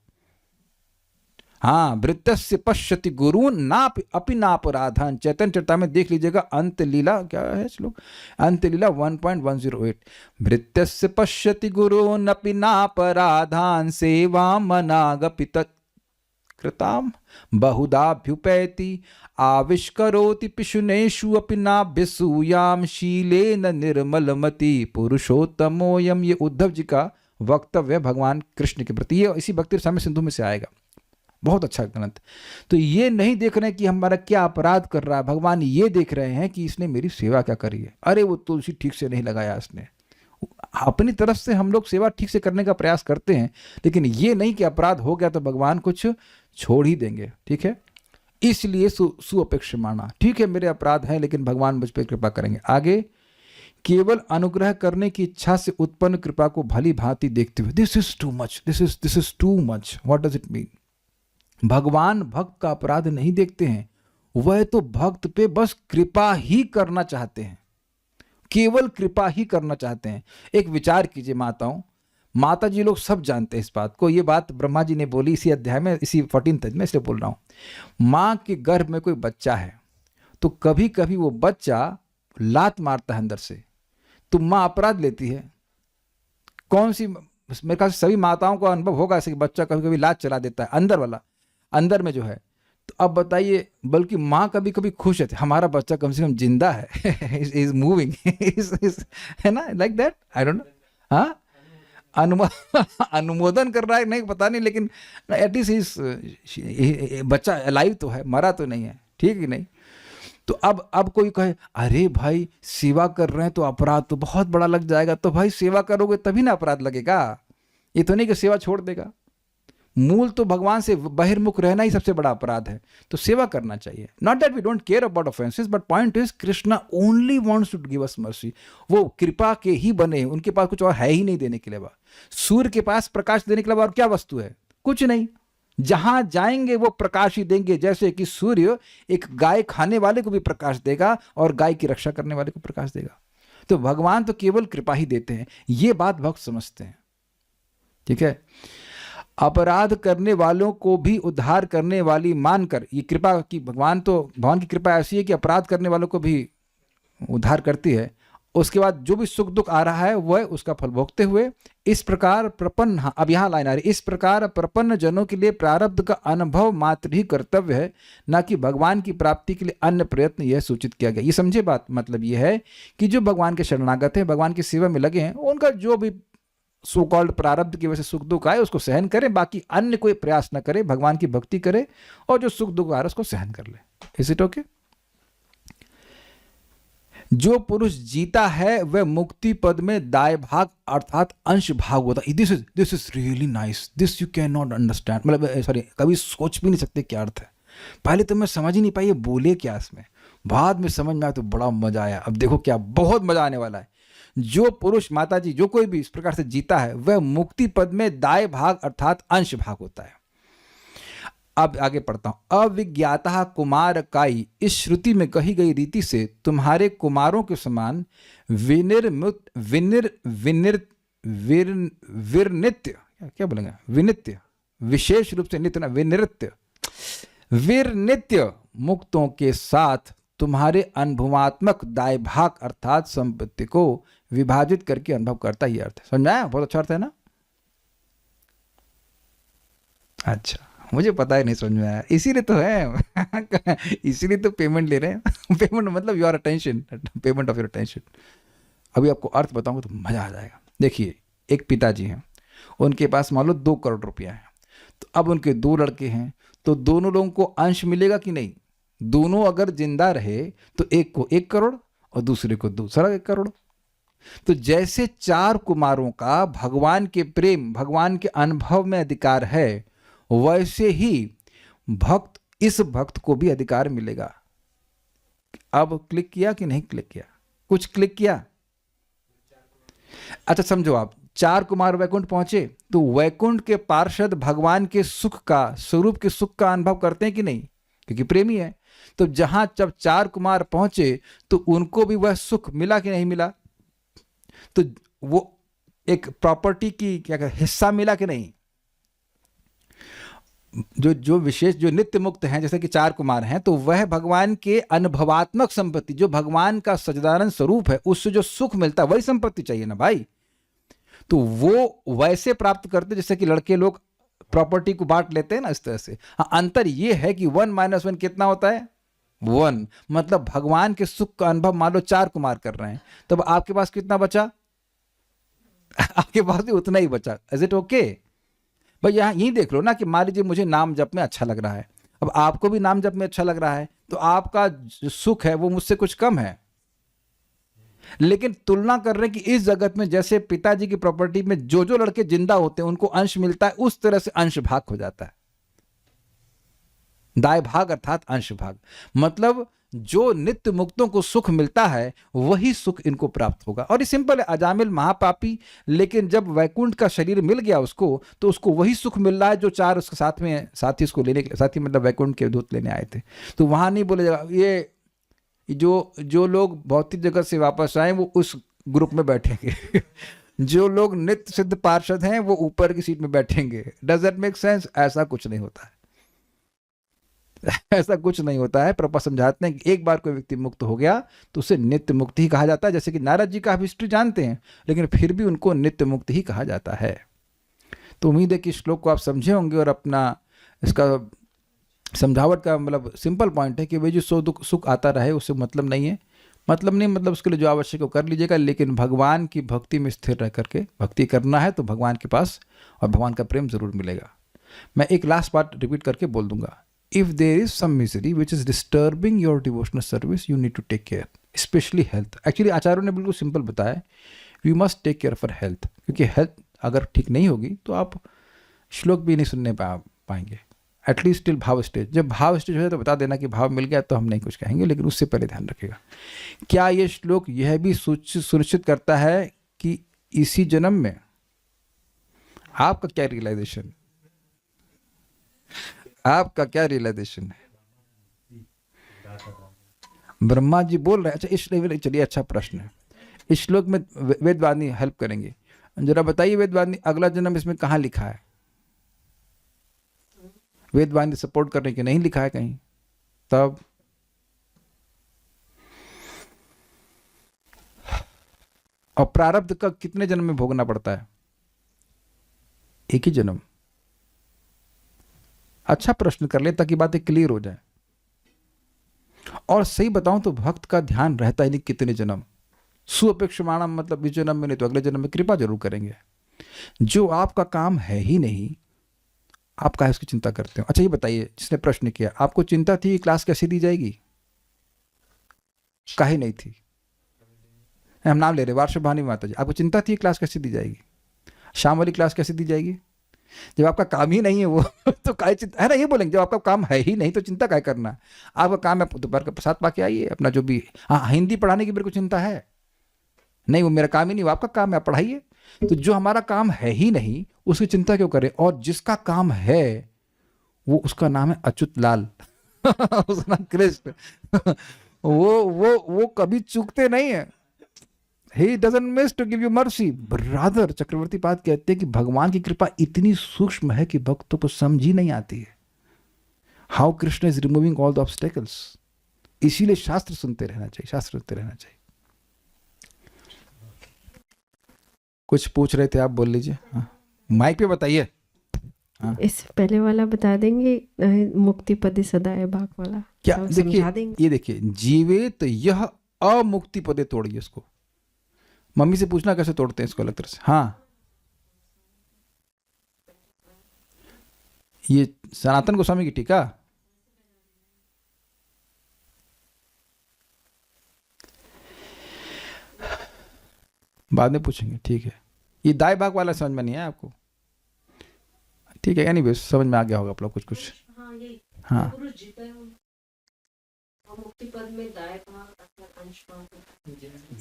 हाँ, वृत्तस्य पश्यति गुरु ना अपि नापराधन, चैतन्य चरिता में देख लीजिएगा। अंत लीला क्या है श्लोक? अंत लीला 1.108। वृत्तस्य पश्यति गुरु नपि नापराधान सेवा मनागपि तत्कृताम बहुधाभ्युपैति आविष्करोति पिशुनेषु अपि नाभ्यसूयाम शीलेन निर्मलमति पुरुषोत्तमोयम। ये उद्धव जी का वक्तव्य भगवान कृष्ण के प्रति, ये इसी भक्ति रसामृत सिंधु में से आएगा। बहुत अच्छा ग्रंथ। तो ये नहीं देख रहे हैं कि हमारा क्या अपराध कर रहा है, भगवान ये देख रहे हैं कि इसने मेरी सेवा क्या करी है। अरे वो तुलसी ठीक से नहीं लगाया इसने। अपनी तरफ से हम लोग सेवा ठीक से करने का प्रयास करते हैं, लेकिन ये नहीं कि अपराध हो गया तो भगवान कुछ छोड़ ही देंगे। ठीक है, इसलिए सुअपेक्षमाणा, ठीक है मेरे अपराध हैं लेकिन भगवान मुझ पर कृपा करेंगे। आगे, केवल अनुग्रह करने की इच्छा से उत्पन्न कृपा को भली भांति देखते हुए, this is too much, this is too much. What does it mean? भगवान भक्त का अपराध नहीं देखते हैं, वह तो भक्त पे बस कृपा ही करना चाहते हैं, केवल कृपा ही करना चाहते हैं। एक विचार कीजिए माताओं, माता जी लोग सब जानते हैं इस बात को। ये बात ब्रह्मा जी ने बोली इसी अध्याय में, इसी 14th में, इसलिए बोल रहा हूं। माँ के गर्भ में कोई बच्चा है तो कभी कभी वो बच्चा लात मारता है अंदर से, तो माँ अपराध लेती है। कौन सी? मेरे ख्याल से सभी माताओं को अनुभव होगा ऐसे कि बच्चा कभी कभी लात चला देता है, अंदर वाला, अंदर में जो है। तो अब बताइए, बल्कि माँ कभी कभी खुश है, हमारा बच्चा कम से कम जिंदा है, इज मूविंग, है ना, like that. I don't know, हाँ, अनुमोदन कर रहा है नहीं पता नहीं, लेकिन एटलीस्ट बच्चा अलाइव तो है, मरा तो नहीं है। ठीक है नहीं? तो अब कोई कहे अरे भाई सेवा कर रहे हैं तो अपराध तो बहुत बड़ा लग जाएगा, तो भाई सेवा करोगे तभी ना अपराध लगेगा। ये तो नहीं कि सेवा छोड़ देगा। मूल तो भगवान से बहिर्मुख रहना ही सबसे बड़ा अपराध है, तो सेवा करना चाहिए। Not that we don't care about offences, but point is Krishna only wants to give us mercy. वो कृपा के ही बने, उनके पास कुछ और है ही नहीं देने के लिए। सूर्य के पास प्रकाश देने के लिए और क्या वस्तु है? कुछ नहीं। जहां जाएंगे वो प्रकाश ही देंगे, जैसे कि सूर्य एक गाय खाने वाले को भी प्रकाश देगा और गाय की रक्षा करने वाले को प्रकाश देगा। तो भगवान तो केवल कृपा ही देते हैं, ये बात भक्त समझते हैं। ठीक है, अपराध करने वालों को भी उद्धार करने वाली मानकर, ये कृपा की, भगवान की कृपा ऐसी है कि अपराध करने वालों को भी उद्धार करती है। उसके बाद जो भी सुख दुख आ रहा है वह उसका फल भोगते हुए इस प्रकार प्रपन्न, हाँ, अब यहाँ लाइन आ रही, इस प्रकार प्रपन्न जनों के लिए प्रारब्ध का अनुभव मात्र ही कर्तव्य है, न कि भगवान की प्राप्ति के लिए अन्य प्रयत्न, यह सूचित किया गया। ये समझे बात? मतलब यह है कि जो भगवान के शरणागत हैं, भगवान की सेवा में लगे हैं, उनका जो भी सो कॉल्ड प्रारब्ध की वजह से सुख दुख आए उसको सहन करें, बाकी अन्य कोई प्रयास न करे, भगवान की भक्ति करे और जो सुख दुख आ रहा है उसको सहन कर ले। Is it okay? जो पुरुष जीता है वह मुक्ति पद में दाय भाग अर्थात अंश भाग होता है। This is really nice, this you can not understand, मतलब सॉरी, कभी सोच भी नहीं सकते क्या अर्थ है। पहले तो मैं समझ ही नहीं पाई ये बोले क्या इसमें, बाद में समझ में आया तो बड़ा मजा आया। अब देखो क्या बहुत मजा आने वाला है। जो पुरुष, माता जी, जो कोई भी इस प्रकार से जीता है वह मुक्ति पद में दाय भाग अर्थात अंश भाग होता है। अब आगे पढ़ता हूं। अविज्ञाता कुमार काई, इस श्रुति में कही गई रीति से तुम्हारे कुमारों के समान विनित्य, क्या बोलेंगे, विनित्य, विशेष रूप से नित्य ना, विनित्य मुक्तों के साथ तुम्हारे अनुभवात्मक दाय भाग अर्थात संपत्ति को विभाजित करके अनुभव करता ही अर्थ है। समझाया? बहुत अच्छा अर्थ है ना? अच्छा, मुझे पता है नहीं समझ में आया, इसीलिए तो है इसीलिए तो पेमेंट ले रहे हैं पेमेंट मतलब your attention, payment of your attention. अभी आपको अर्थ बताऊंगा तो मज़ा आ जाएगा। देखिए, एक पिताजी हैं, उनके पास मान लो 2 करोड़ रुपया है, तो अब उनके 2 लड़के हैं, तो दोनों लोगों को अंश मिलेगा कि नहीं? दोनों अगर जिंदा रहे तो एक को 1 करोड़ और दूसरे को दूसरा 1 करोड़। तो जैसे 4 कुमारों का भगवान के प्रेम, भगवान के अनुभव में अधिकार है, वैसे ही भक्त, इस भक्त को भी अधिकार मिलेगा। अब क्लिक किया कि नहीं क्लिक किया? कुछ क्लिक किया? अच्छा समझो, आप 4 कुमार वैकुंठ पहुंचे, तो वैकुंठ के पार्षद भगवान के सुख का, स्वरूप के सुख का अनुभव करते हैं कि नहीं? क्योंकि प्रेमी है। तो जहां जब 4 कुमार पहुंचे तो उनको भी वह सुख मिला कि नहीं मिला? तो वो एक प्रॉपर्टी की क्या कहते, हिस्सा मिला कि नहीं? जो विशेष, जो नित्य मुक्त हैं, जैसे कि 4 कुमार हैं, तो वह भगवान के अनुभवात्मक संपत्ति, जो भगवान का सच्चिदानंद स्वरूप है, उससे जो सुख मिलता है वही संपत्ति चाहिए ना भाई। तो वो वैसे प्राप्त करते जैसे कि लड़के लोग प्रॉपर्टी को बांट लेते हैं ना, इस तरह से। हाँ, अंतर ये है कि 1 - 1 कितना होता है? 1। मतलब भगवान के सुख का अनुभव मान लो 4 कुमार कर रहे हैं, तब आपके पास कितना बचा? आपके पास भी उतना ही बचा। इज इट ओके भाई? यहाँ यही देख लो ना कि मान लीजिए मुझे नाम जप में अच्छा लग रहा है, अब आपको भी नाम जप में अच्छा लग रहा है, तो आपका जो सुख है वो मुझसे कुछ कम है। लेकिन तुलना कर रहे हैं कि इस जगत में जैसे पिताजी की प्रॉपर्टी में जो जो लड़के जिंदा होते हैं उनको अंश मिलता है, उस तरह से अंश भाग हो जाता है। दाय भाग अर्थात अंश भाग, मतलब जो नित्य मुक्तों को सुख मिलता है वही सुख इनको प्राप्त होगा। और ये सिंपल है, अजामिल महापापी, लेकिन जब वैकुंठ का शरीर मिल गया उसको, तो उसको वही सुख मिल रहा है जो 4 उसके साथ में साथी उसको लेने के, साथी मतलब वैकुंठ के दूत लेने आए थे। तो वहां नहीं बोले जाएगा ये जो लोग भौतिक जगत से वापस आए वो उस ग्रुप में बैठेंगे जो लोग नित्य सिद्ध पार्षद हैं वो ऊपर की सीट में बैठेंगे। Does that make sense? ऐसा कुछ नहीं होता है ऐसा कुछ नहीं होता है। प्रभुपाद समझाते हैं कि एक बार कोई व्यक्ति मुक्त हो गया तो उसे नित्य मुक्त ही कहा जाता है। जैसे कि नारद जी का आप हिस्ट्री जानते हैं, लेकिन फिर भी उनको नित्य मुक्त ही कहा जाता है। तो उम्मीद है कि श्लोक को आप समझे होंगे और अपना इसका समझावट का मतलब सिंपल पॉइंट है कि भाई जो सुख आता रहे उससे मतलब नहीं है, मतलब उसके लिए जो आवश्यक है कर लीजिएगा, लेकिन भगवान की भक्ति में स्थिर रह करके भक्ति करना है तो भगवान के पास और भगवान का प्रेम जरूर मिलेगा। मैं एक लास्ट बात रिपीट करके बोल दूंगा, if there is some misery which is disturbing your devotional service, you need to take care, specially health. Actually आचार्यों ने बिल्कुल सिंपल बताया, you must take care for health, क्योंकि हेल्थ अगर ठीक नहीं होगी तो आप श्लोक भी नहीं सुनने पाएंगे, एटलीस्ट टिल भाव स्टेज। जब भाव स्टेज हो जाए तो बता देना कि भाव मिल गया तो हम नहीं कुछ कहेंगे, लेकिन उससे पहले ध्यान रखिएगा। क्या ये श्लोक यह भी सुनिश्चित करता है कि इसी जन्म में आपका क्या रियलाइजेशन, आपका क्या रियलाइजेशन है? ब्रह्मा जी बोल रहे हैं। अच्छा इस लेवल, चलिए अच्छा प्रश्न है। इस श्लोक में वेदवादी हेल्प करेंगे, जरा बताइए वेदवादी अगला जन्म इसमें कहाँ लिखा है? वेदवादी सपोर्ट करने के नहीं लिखा है कहीं। तब और प्रारब्ध का कितने जन्म में भोगना पड़ता है? एक ही जन्म। अच्छा प्रश्न कर ले ताकि बातें क्लियर हो जाए। और सही बताऊं तो भक्त का ध्यान रहता ही नहीं कितने जन्म। सुअपेक्षमाणम मतलब इस जन्म में नहीं तो अगले जन्म में कृपा जरूर करेंगे। जो आपका काम है ही नहीं, आप काहे उसकी चिंता करते हो? अच्छा ये बताइए, जिसने प्रश्न किया, आपको चिंता थी कि क्लास कैसे दी जाएगी? काहे नहीं थी? हम नाम ले रहे वार्षिक भानी माता जी, आपको चिंता थी क्लास कैसे दी जाएगी, शाम वाली क्लास कैसे दी जाएगी? जब आपका काम ही नहीं है वो तो काहे चिंता है ना, ये बोलेंगे जब आपका काम है ही नहीं तो चिंता काहे करना। आपका काम है दोपहर का प्रसाद पाके आइए अपना जो भी। हाँ, हिंदी पढ़ाने की मेरे को चिंता है नहीं, वो मेरा काम ही नहीं, वो आपका काम है, आप पढ़ाइए। तो जो हमारा काम है ही नहीं उसकी चिंता क्यों करें? और जिसका काम है वो, उसका नाम है अच्युत लाल उसका नाम कृष्ण वो कभी चूकते नहीं है। He doesn't miss to give you mercy. Brother, चक्रवर्ती पाद कहते हैं कि भगवान की कृपा इतनी सूक्ष्म है कि भक्तों को समझ ही नहीं आती है। How Krishna is removing all the obstacles. इसीलिए शास्त्र सुनते रहना चाहिए, शास्त्र सुनते रहना चाहिए। कुछ पूछ रहे थे आप, बोल लीजिए। हाँ, माइक पे बताइए। हाँ।
इस पहले वाला बता देंगे, मुक्ति पदे सदाए भाग वाला
क्या
सब
देखिए,
समझा देंगे।
ये देखिए, जीवित यह अमुक्ति पदे तोड़िए इसको। मम्मी से पूछना कैसे तोड़ते हैं इसको अलग तरह से। हाँ, ये सनातन गोस्वामी की टीका। बाद में पूछेंगे, ठीक है। ये दाएं भाग वाला समझ में नहीं है आपको, ठीक है। एनीवेज समझ में आ गया होगा आप लोग कुछ। हाँ, ये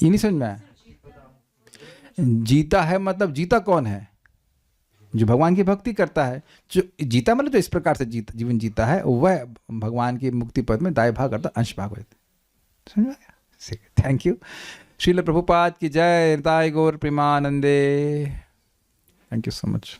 नहीं समझ में आया। जीता है मतलब जीता कौन है? जो भगवान की भक्ति करता है। जो जीता मतलब जो इस प्रकार से जीवन जीता है, वह भगवान की मुक्ति पद में दाएं भाग करता अंश भाग होते। समझ में आ गया? Thank you. श्रील प्रभुपाद की जय। निताय गौर प्रेमानंदे। Thank you so much.